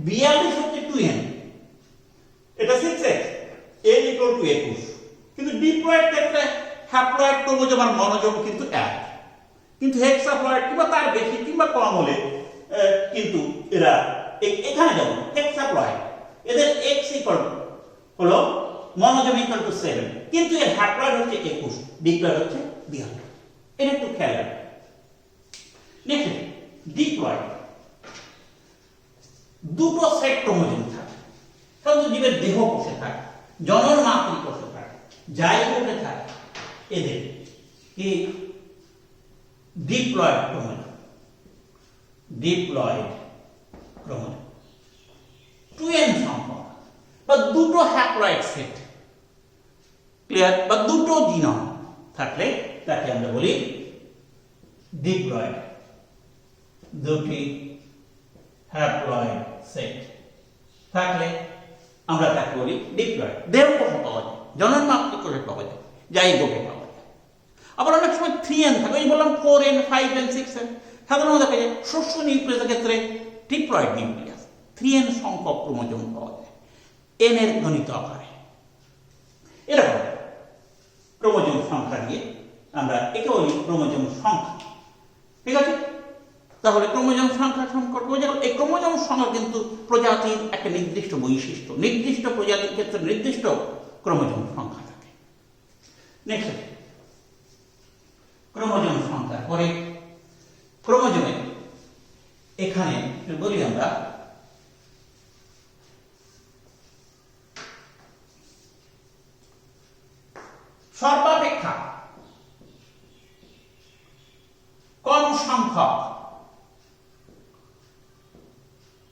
42 হচ্ছে 2n, এটা 6x, n ইকুয়াল টু 21। কিন্তু ডিপ্লয়েড ক্ষেত্রে হ্যাপ্লয়েড ক্রোমোজোম আর মনোজোম কিন্তু এক, কিন্তু হেক্সাপ্লয়েড কিংবা তার বেশি কিংবা কম হলে কিন্তু এরা এখানে যেমন হেক্সাপ্লয়েড, এদের x ইকুয়াল হলো মনোজোম ইকুয়াল টু 7, কিন্তু এর হ্যাপ্লয়েড হচ্ছে 21, ডিপ্লয়েড হচ্ছে 42। এটা একটু খেয়াল রাখবে। নেক্সট ডিপ্লয়েড, দুটো সেট ক্রোমোজোম থাকে, সাধারণত জীবের দেহ কোষে থাকে, জনন মাতৃ কোষে থাকে, জাইগোটে থাকে। এদের কি ডিপ্লয়েড ক্রোমোজোম, 2n সংখ্যক বা দুটো হ্যাপ্লয়েড সেট, ক্লিয়ার, বা দুটো জিনম থাকলে তাকে আমরা বলি ডিপ্লয়েড, দুটি হ্যাপ্লয়েড সেট থাকলে আমরা তাকে বলি ডিপ্লয়েড। দেড় কোষে পাওয়া যায়, জননমাত্রিক কোষে পাওয়া যায়, জাইগোটে পাওয়া যায়। আবার অনেক সময় 3n থাকে, ওই বললাম 4n 5n 6n। সাধারণত দেখা যায় শস্য নিউক্লিয়াসের ক্ষেত্রে ট্রিপ্লয়েড নিউক্লিয়াস 3n সংখ্যক ক্রোমোজোম পাওয়া যায় n এর গণিত আকারে। এরকম ক্রোমোজোম সংখ্যা দিয়ে আমরা একে বলি ক্রোমোজোম সংখ্যা। ঠিক আছে, তাহলে ক্রোমোজোম সংখ্যা সম্পর্ক বোঝা গেল। এই ক্রোমোজোম সংখ্যা কিন্তু প্রজাতির একটা নির্দিষ্ট বৈশিষ্ট্য, নির্দিষ্ট প্রজাতির ক্ষেত্রে নির্দিষ্ট ক্রোমোজোম সংখ্যা থাকে। নেক্সট, ক্রোমোজোম সংখ্যার পরে ক্রোমোজোমে এখানে বলি আমরা সর্বাপেক্ষা কম সংখ্যক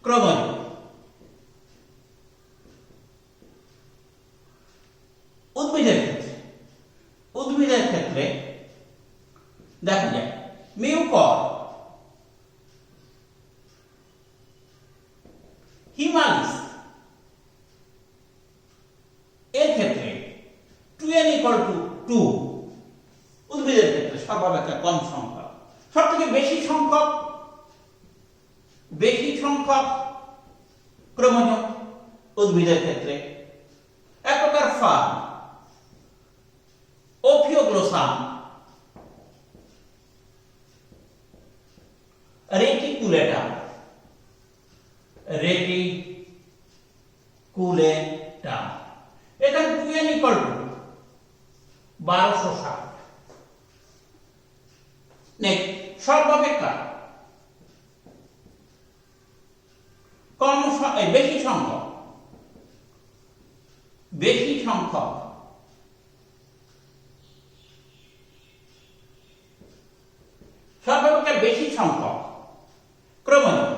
ক্রোমোজোম উদ্ভিদের ক্ষেত্রে দেখা যায় মিউকর, হিমালিস এর ক্ষেত্রে 2n = 2। উদ্ভিদের ক্ষেত্রে সর্বাপেক্ষা কম সংখ্যক। সব থেকে বেশি সংখ্যক ক্রোমোজোম উদ্ভিদের ক্ষেত্রে এক প্রকার ফার্ন, ওফিওগ্লোসাম, রেটিকুলেটাম। এখানে 2n = 1260। নেক্সট, সর্বাপেক্ষা বেশি সংখ্যক সর্বাপেক্ষা বেশি সংখ্যক ক্রোমোজোম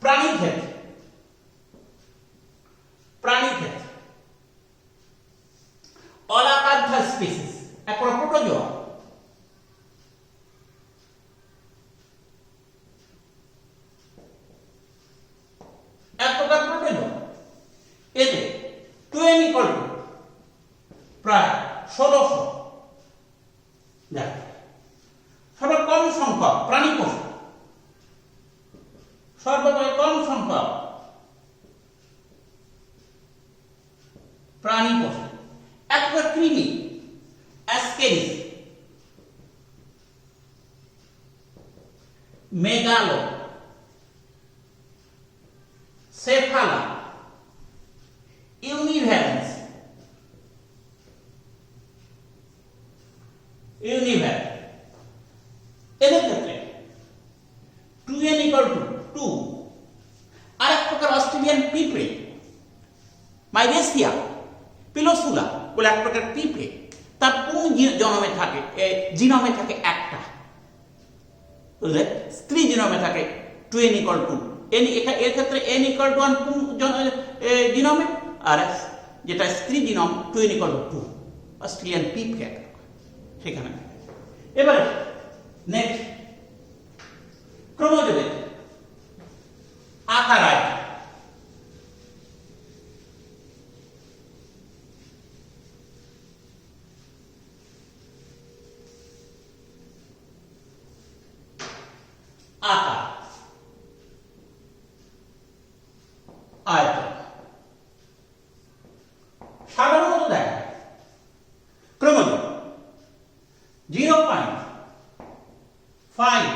প্রাণীর ক্ষেত্রে অলাকাধ্যা স্পিসিস, এক প্রকার প্রোটোজোয়া। এতে 2n = প্রায় 1600। দেখ, সর্ব কম সংখ্যক প্রাণী কোষ, সর্বদয় কম সংখ্যক প্রাণী কোষ একটা কৃমি, অ্যাসকেরিস, মেগালো, সেফালা, ইউনিভ্যালেন্স, এদের ক্ষেত্রে 2n = 2। আর এক প্রকার অস্ট্রেলিয়ান পিঁপড়ে, মাইরেসিয়া পিলোসুলা বলে এক প্রকার পিঁপড়ে, তার জিনোমে থাকে একটা, বুঝলে? স্ত্রী জিনোমে থাকে 2n = 2। এর ক্ষেত্রে n = 1 জিনোমে, আর যেটা স্ত্রী জিনোম 2n = 2। অস্ট্রেলিয়ান পিঁপড়ে সেখানে। এবারে নেক্সট, ক্রোমোজোমের আকার আয়তন। সাধারণত দেখা যায় ক্রোমোজোম 0.5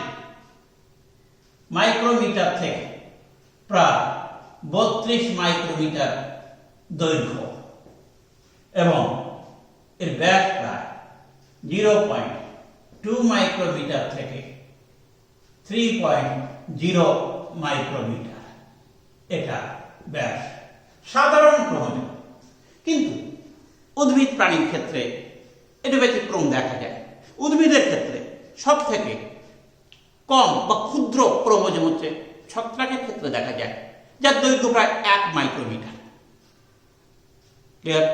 মাইক্রোমিটার থেকে প্রায় 32 মাইক্রোমিটার দৈর্ঘ্য এবং এর ব্যাস প্রায় 0.2 মাইক্রোমিটার থেকে 3.0 মাইক্রোমিটার এটা ব্যাস সাধারণ ক্রোমোজোম। কিন্তু উদ্ভিদ প্রাণীর ক্ষেত্রে এটা ব্যতিক্রম দেখা যায়। উদ্ভিদের ক্ষেত্রে সব থেকে কম বা ক্ষুদ্র ক্রোমোজোম হচ্ছে ছত্রাকের ক্ষেত্রে দেখা যায়, যার দৈর্ঘ্য প্রায় 1 মাইক্রোমিটার। ক্লিয়ার?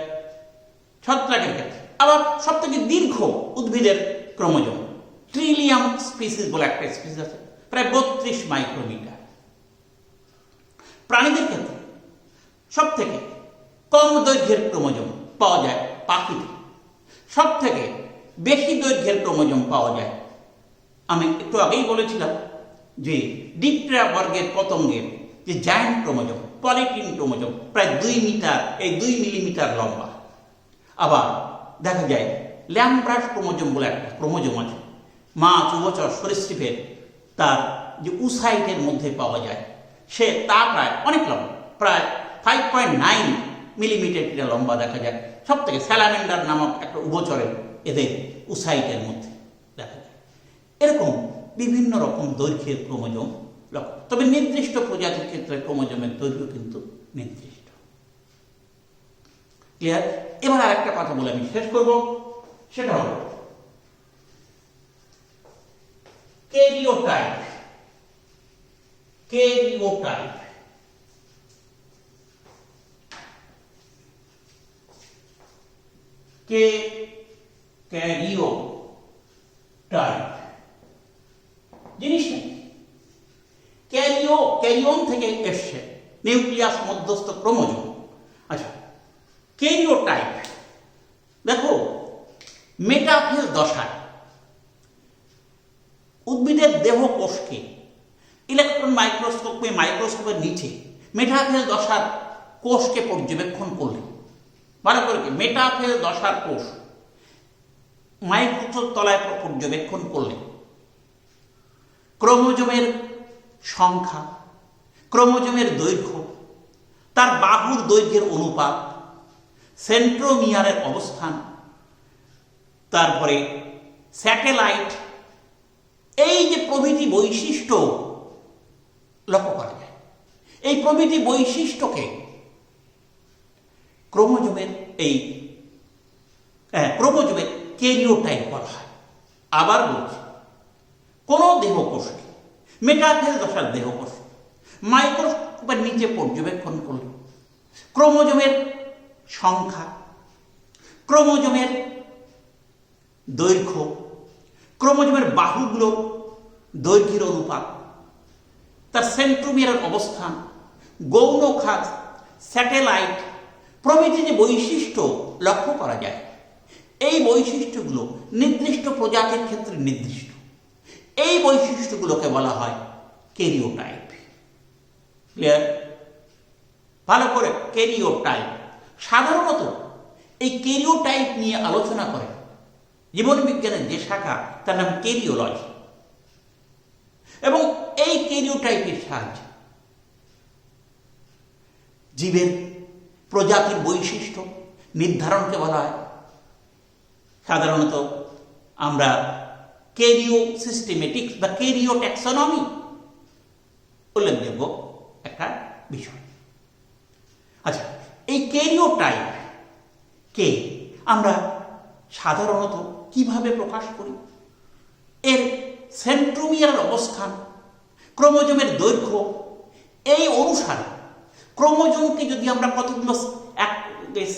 ছত্রাকের ক্ষেত্রে। আবার সব থেকে দীর্ঘ উদ্ভিদের ক্রোমোজোম ট্রিলিয়াম স্পিসিস বলে একটা স্পিসিস আছে, প্রায় 32 মাইক্রোমিটার। প্রাণীদের ক্ষেত্রে সব থেকে কম দৈর্ঘ্যের ক্রোমোজোম পাওয়া যায় পাখিতে, সব থেকে বেশি দৈর্ঘ্যের ক্রোমোজোম পাওয়া যায়, আমি একটু আগেই বলেছিলাম যে ডিপ্টেরা বর্গের পতঙ্গের যে জায়ান্ট ক্রোমোজোম, পলিটিন ক্রোমোজোম, প্রায় 2 মিটার, এই 2 মিলিমিটার লম্বা। আবার দেখা যায় ল্যাম্প্রাস ক্রোমোজোম বলে একটা ক্রোমোজোম আছে, মাছ, উভচর, সরীসৃপের তার যে উসাইটের মধ্যে পাওয়া যায়, তা প্রায় অনেক লম্বা, প্রায় 5.9 মিলিমিটার লম্বা দেখা যায়। সব থেকে স্যালামেন্ডার নামক একটা উভচরের এদের উসাইটের মধ্যে দেখা যায়। এরকম বিভিন্ন রকম দৈর্ঘ্যের ক্রোমোজোম লক্ষ্য, তবে নির্দিষ্ট প্রজাতির ক্ষেত্রে ক্রোমোজোমের দৈর্ঘ্য কিন্তু নির্দিষ্ট। ক্লিয়ার? এবার আর একটা কথা বলে আমি শেষ করব, সেটা হলো ক্যারিওটাইপ। ক্যারিওটাইপ ক্যারিওটাইপ জিনিসটা ক্যারিওন থেকে এসছে, নিউক্লিয়াস মধ্যস্থ ক্রোমোজোম। আচ্ছা, ক্যারিওটাইপ দেখো, মেটাফেজ দশায় উদ্ভিদের দেহ কোষকে ইলেকট্রন মাইক্রোস্কোপের নিচে মেটাফেজ দশার কোষকে পর্যবেক্ষণ করলে, ভালো করে মেটাফেজ দশার কোষ মাইক্রোস্কোপ তলায় পর্যবেক্ষণ করলে ক্রোমোজোমের সংখ্যা, ক্রোমোজোমের দৈর্ঘ্য, তার বাহুর দৈর্ঘ্যের অনুপাত, সেন্ট্রোমিয়ারের অবস্থান, তারপরে স্যাটেলাইট, এই যে প্রভৃতি বৈশিষ্ট্য লক্ষ্য করা যায়। এই প্রভৃতি বৈশিষ্ট্যকে ক্রোমোজোমের ক্যারিওটাইপ বলা হয়। আবার বলছি, কোন দেহকোষকে, মেটাফেজ দশার দেহকোষ মাইক্রোস্কোপের নিচে পর্যবেক্ষণ করলে ক্রোমোজোমের সংখ্যা, ক্রোমোজোমের দৈর্ঘ্য, ক্রোমোজোমের বাহুগুলোর দৈর্ঘ্যের অনুপাত, তার সেন্ট্রোমিয়ারের অবস্থান, গৌণ খাত, স্যাটেলাইট প্রভৃতি যে বৈশিষ্ট্য লক্ষ্য করা যায়, এই বৈশিষ্ট্যগুলো নির্দিষ্ট প্রজাতির ক্ষেত্রে নির্দিষ্ট। এই বৈশিষ্ট্যগুলোকে বলা হয় ক্যারিওটাইপ। ক্লিয়ার? ভালো করে, ক্যারিওটাইপ। সাধারণত এই ক্যারিওটাইপ নিয়ে আলোচনা করে জীবনবিজ্ঞানের যে শাখা, তার নাম ক্যারিওলজি। এবং এই ক্যারিওটাইপের সাহায্যে জীবের প্রজাতির বৈশিষ্ট্য নির্ধারণকে বলা হয়। সাধারণত আমরা ক্যারিও সিস্টেমেটিক্স বা ক্যারিও ট্যাক্সোনমি উল্লেখযোগ্য একটা বিষয়। আচ্ছা, এই ক্যারিওটাইপ কে আমরা সাধারণত কিভাবে প্রকাশ করি? এর সেন্ট্রোমিয়ারের অবস্থান, ক্রোমোজোমের দৈর্ঘ্য, এই অনুসারে ক্রোমোজোমকে যদি আমরা কতগুলো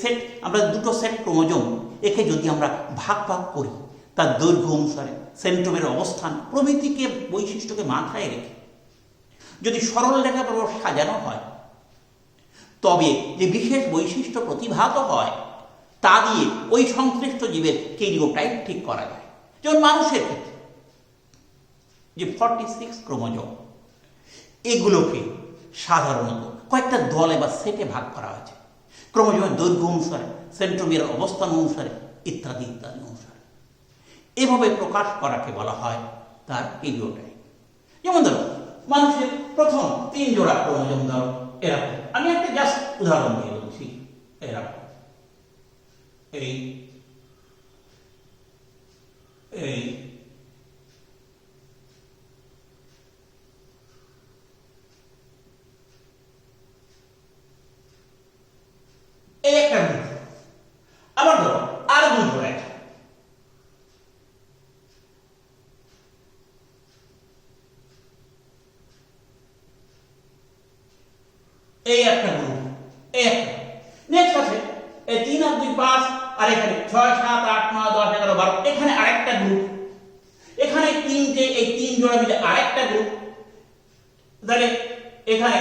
সেট, আমরা দুটো সেট ক্রোমোজোম একে যদি আমরা ভাগ করি, তার দৈর্ঘ্য অনুসারে সেন্ট্রোমিয়ারের অবস্থান প্রভৃতিকে বৈশিষ্ট্যকে মাথায় রেখে যদি সরল রেখাভাবে সাজানো হয়, তবে যে বিশেষ বৈশিষ্ট্য প্রতিভাত হয় তা দিয়ে ওই সংশ্লিষ্ট জীবের ক্যারিওটাইপ ঠিক করা যায়। যেমন মানুষের ক্ষেত্রে যে 46 ক্রোমোজোম, এগুলোকে সাধারণত কয়েকটা দলে বা সেটে ভাগ করা হয়েছে, ক্রোমোজোমের দৈর্ঘ্য অনুসারে, সেন্ট্রোমিয়ারের অবস্থান অনুসারে, ইত্যাদি ইত্যাদি অনুসারে। এভাবে প্রকাশ করাকে বলা হয় তার ক্যারিওটাইপ। যেমন ধরো, মানুষের প্রথম 3 জোড়া ক্রোমোজোম ধরো এরকম, আমি একটা জাস্ট উদাহরণ দিয়ে বলছি, এরকম এই এই একটা গ্রুপ। আবার ধরো আর 2 জোড়া, এই একটা গ্রুপ, এই একটা। নেক্সট আছে এই 3 আর 2 5, আর এখানে 6 7 8 9 10 11 12, এখানে আরেকটা গ্রুপ। এখানে তিনটে, এই তিন জোড়া মিলে আরেকটা গ্রুপ। তাহলে এখানে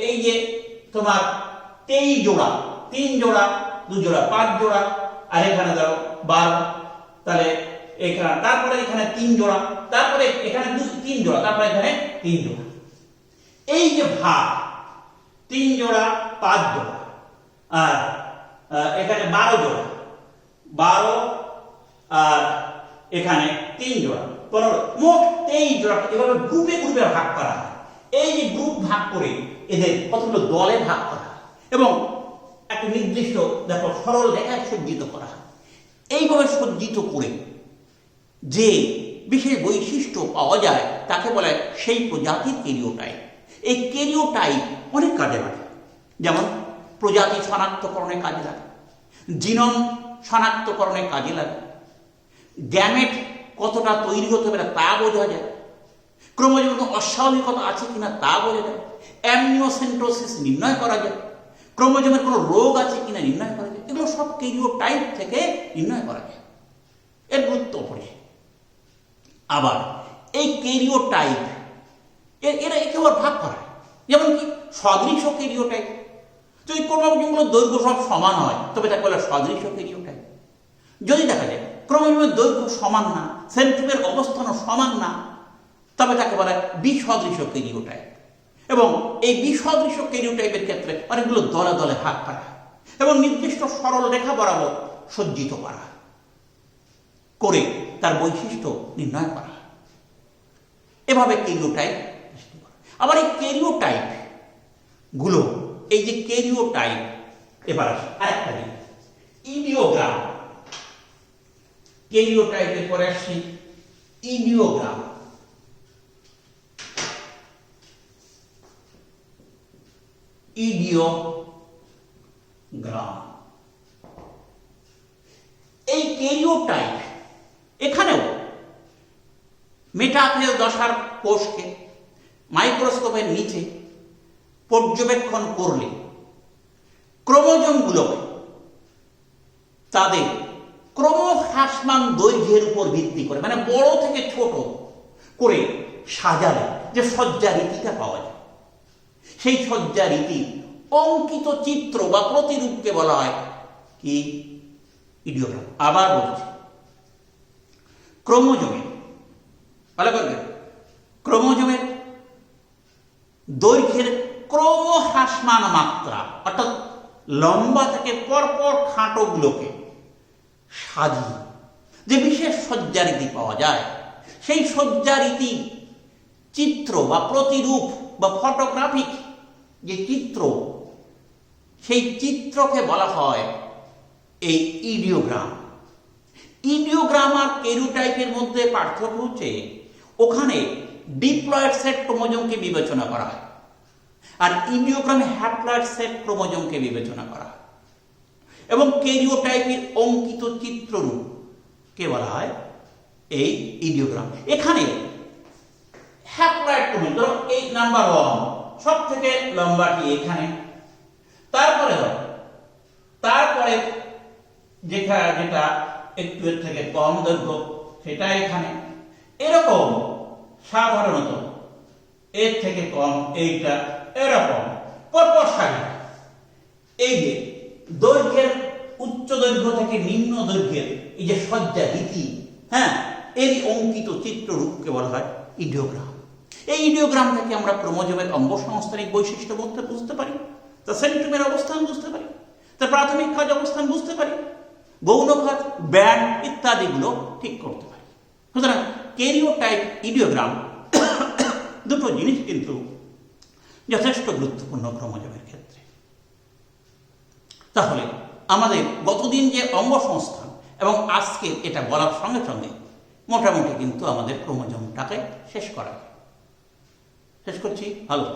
এই যে তোমার 23 জোড়া, 3 জোড়া 2 জোড়া 5 জোড়া, আর এখানে ধরো 12, তাহলে এখানে তারপরে এখানে 3 জোড়া, তারপরে এখানে 3 জোড়া, তারপরে এখানে 3 জোড়া। এই যে ভাগ 3 জোড়া 5 জোড়া আর এখানে 12 জোড়া, 12 আর এখানে 3 জোড়া 15, মোট 23 জোড়া। এভাবে গ্রুপে গ্রুপে ভাগ করা হয়। এই যে গ্রুপ ভাগ করে এদের কতগুলো দলে ভাগ করা হয় এবং একটা নির্দিষ্ট দেখো সরল রেখায় সজ্জিত করা হয়। এইভাবে সজ্জিত করে যে বিশেষ বৈশিষ্ট্য পাওয়া যায় তাকে বলা হয় সেই প্রজাতির ক্যারিওটাইপ। এই ক্যারিওটাইপ অনেক কাজে লাগে, যেমন প্রজাতি শনাক্তকরণে কাজে লাগে, জিনোম শনাক্তকরণে কাজে লাগে, গ্যামেট কতটা তৈরি হতে পারে তা বোঝা যায়, ক্রোমোজোমে কোনো অস্বাভাবিকতা আছে কিনা তা বোঝা যায়, অ্যামনিওসেন্টোসিস নির্ণয় করা যায়, ক্রোমোজোমের কোনো রোগ আছে কিনা নির্ণয় করা যায়। এগুলো সব ক্যারিওটাইপ থেকে নির্ণয় করা যায়। এর গুরুত্ব অপরিসীম। আবার এই ক্যারিওটাইপ এরা একে আবার ভাগ করা হয়, যেমন কি সদৃশ্য ক্যারিওটাইপ। যদি ক্রোমোজোমগুলোর দৈর্ঘ্য সব সমান হয় তবে তাকে বলে সদৃশ্য ক্যারিওটাইপ। যদি দেখা যায় ক্রোমোজোমের দৈর্ঘ্য সমান না, সেন্ট্রোমের অবস্থানও সমান না, তবে তাকে বলা হয় বিসদৃশ্য ক্যারিওটাইপ। এবং এই বিসদৃশ্য ক্যারিওটাইপের ক্ষেত্রে অনেকগুলো দলে দলে ভাগ করা হয় এবং নির্দিষ্ট সরল রেখা বরাবর সজ্জিত করা হয়, করে তার বৈশিষ্ট্য নির্ণয় করা হয়। এভাবে ক্যারিওটাইপ সৃষ্টি করা। আবার এই ক্যারিওটাইপ গুলো, এই যে ক্যারিওটাইপ, এবার আরেকটা জিনিস ইডিওগ্রাম। ক্যারিওটাইপের পরে আসছি ইডিওগ্রাম। ইডিওগ্রাম এই ক্যারিওটাইপ এখানেও মেটাফেজ দশার কোষকে মাইক্রোস্কোপের নিচে পর্যবেক্ষণ করলে ক্রোমোজোমগুলোকে তাদের ক্রমহ্রাসমান দৈর্ঘ্যের উপর ভিত্তি করে, মানে বড় থেকে ছোট করে সাজালে যে সজ্জা রীতিটা পাওয়া যায়, সেই সজ্জা রীতি অঙ্কিত চিত্র বা প্রতিরূপকে বলা হয় কি ইডিওগ্রাম। আবার বলছি, ক্রোমোজোমের ভালো করে ক্রোমোজোমের দৈর্ঘ্যের ক্রমহ্রাসমান মাত্রা, অর্থাৎ লম্বা থেকে পরপর খাঁটোগুলোকে সাজিয়ে যে বিশেষ সজ্জারীতি পাওয়া যায়, সেই সজ্জারীতি চিত্র বা প্রতিরূপ বা ফটোগ্রাফিক যে চিত্র, সেই চিত্রকে বলা হয় এই ইডিওগ্রাম। ইডিওগ্রাম আর ক্যারিওটাইপের মধ্যে পার্থক্য হচ্ছে ওখানে ডিপ্লয়েড সেট ক্রোমোজোমকে বিবেচনা করা হয় আর ইডিওগ্রামে হ্যাপ্লয়েড সেট ক্রোমোজোমকে বিবেচনা করা হয়। এবং ক্যারিওটাইপের অঙ্কিত চিত্ররূপকে বলা হয় এই ইডিওগ্রাম। এখানে হ্যাপ্লয়েড ক্রোমোজোম, ধরো এই নাম্বার 1 সব থেকে লম্বাটি এখানে, তারপরে যেটা একটু এর থেকে কম দৈর্ঘ্য সেটা এখানে, এরকম সাধারণত এর থেকে কম এইটা, এরকম পরপর সাজানো। এই যে দৈর্ঘ্যের উচ্চ দৈর্ঘ্য থেকে নিম্ন দৈর্ঘ্যের এই যে সজ্জা রীতি, হ্যাঁ, এই অঙ্কিত চিত্ররূপকে বলা হয় ইডিওগ্রাম। এই ইডিওগ্রাম থেকে আমরা ক্রোমোজোমের অঙ্গসংস্থানিক বৈশিষ্ট্য বুঝতে পারি, তার সেন্ট্রোমের অবস্থান বুঝতে পারি, তার প্রাথমিক কাজ অবস্থান বুঝতে পারি, গৌণ কাজ, ব্যান্ড ইত্যাদিগুলো ঠিক করতে পারি। সুতরাং ক্যারিওটাইপ, ইডিওগ্রাম দুটো জিনিস কিন্তু যথেষ্ট গুরুত্বপূর্ণ ক্রোমোজোমের ক্ষেত্রে। তাহলে আমাদের গতদিন যে অঙ্গসংস্থান এবং আজকে এটা বলার সঙ্গে সঙ্গে মোটামুটি কিন্তু আমাদের ক্রোমোজোমটাকে শেষ করছি। ভালো।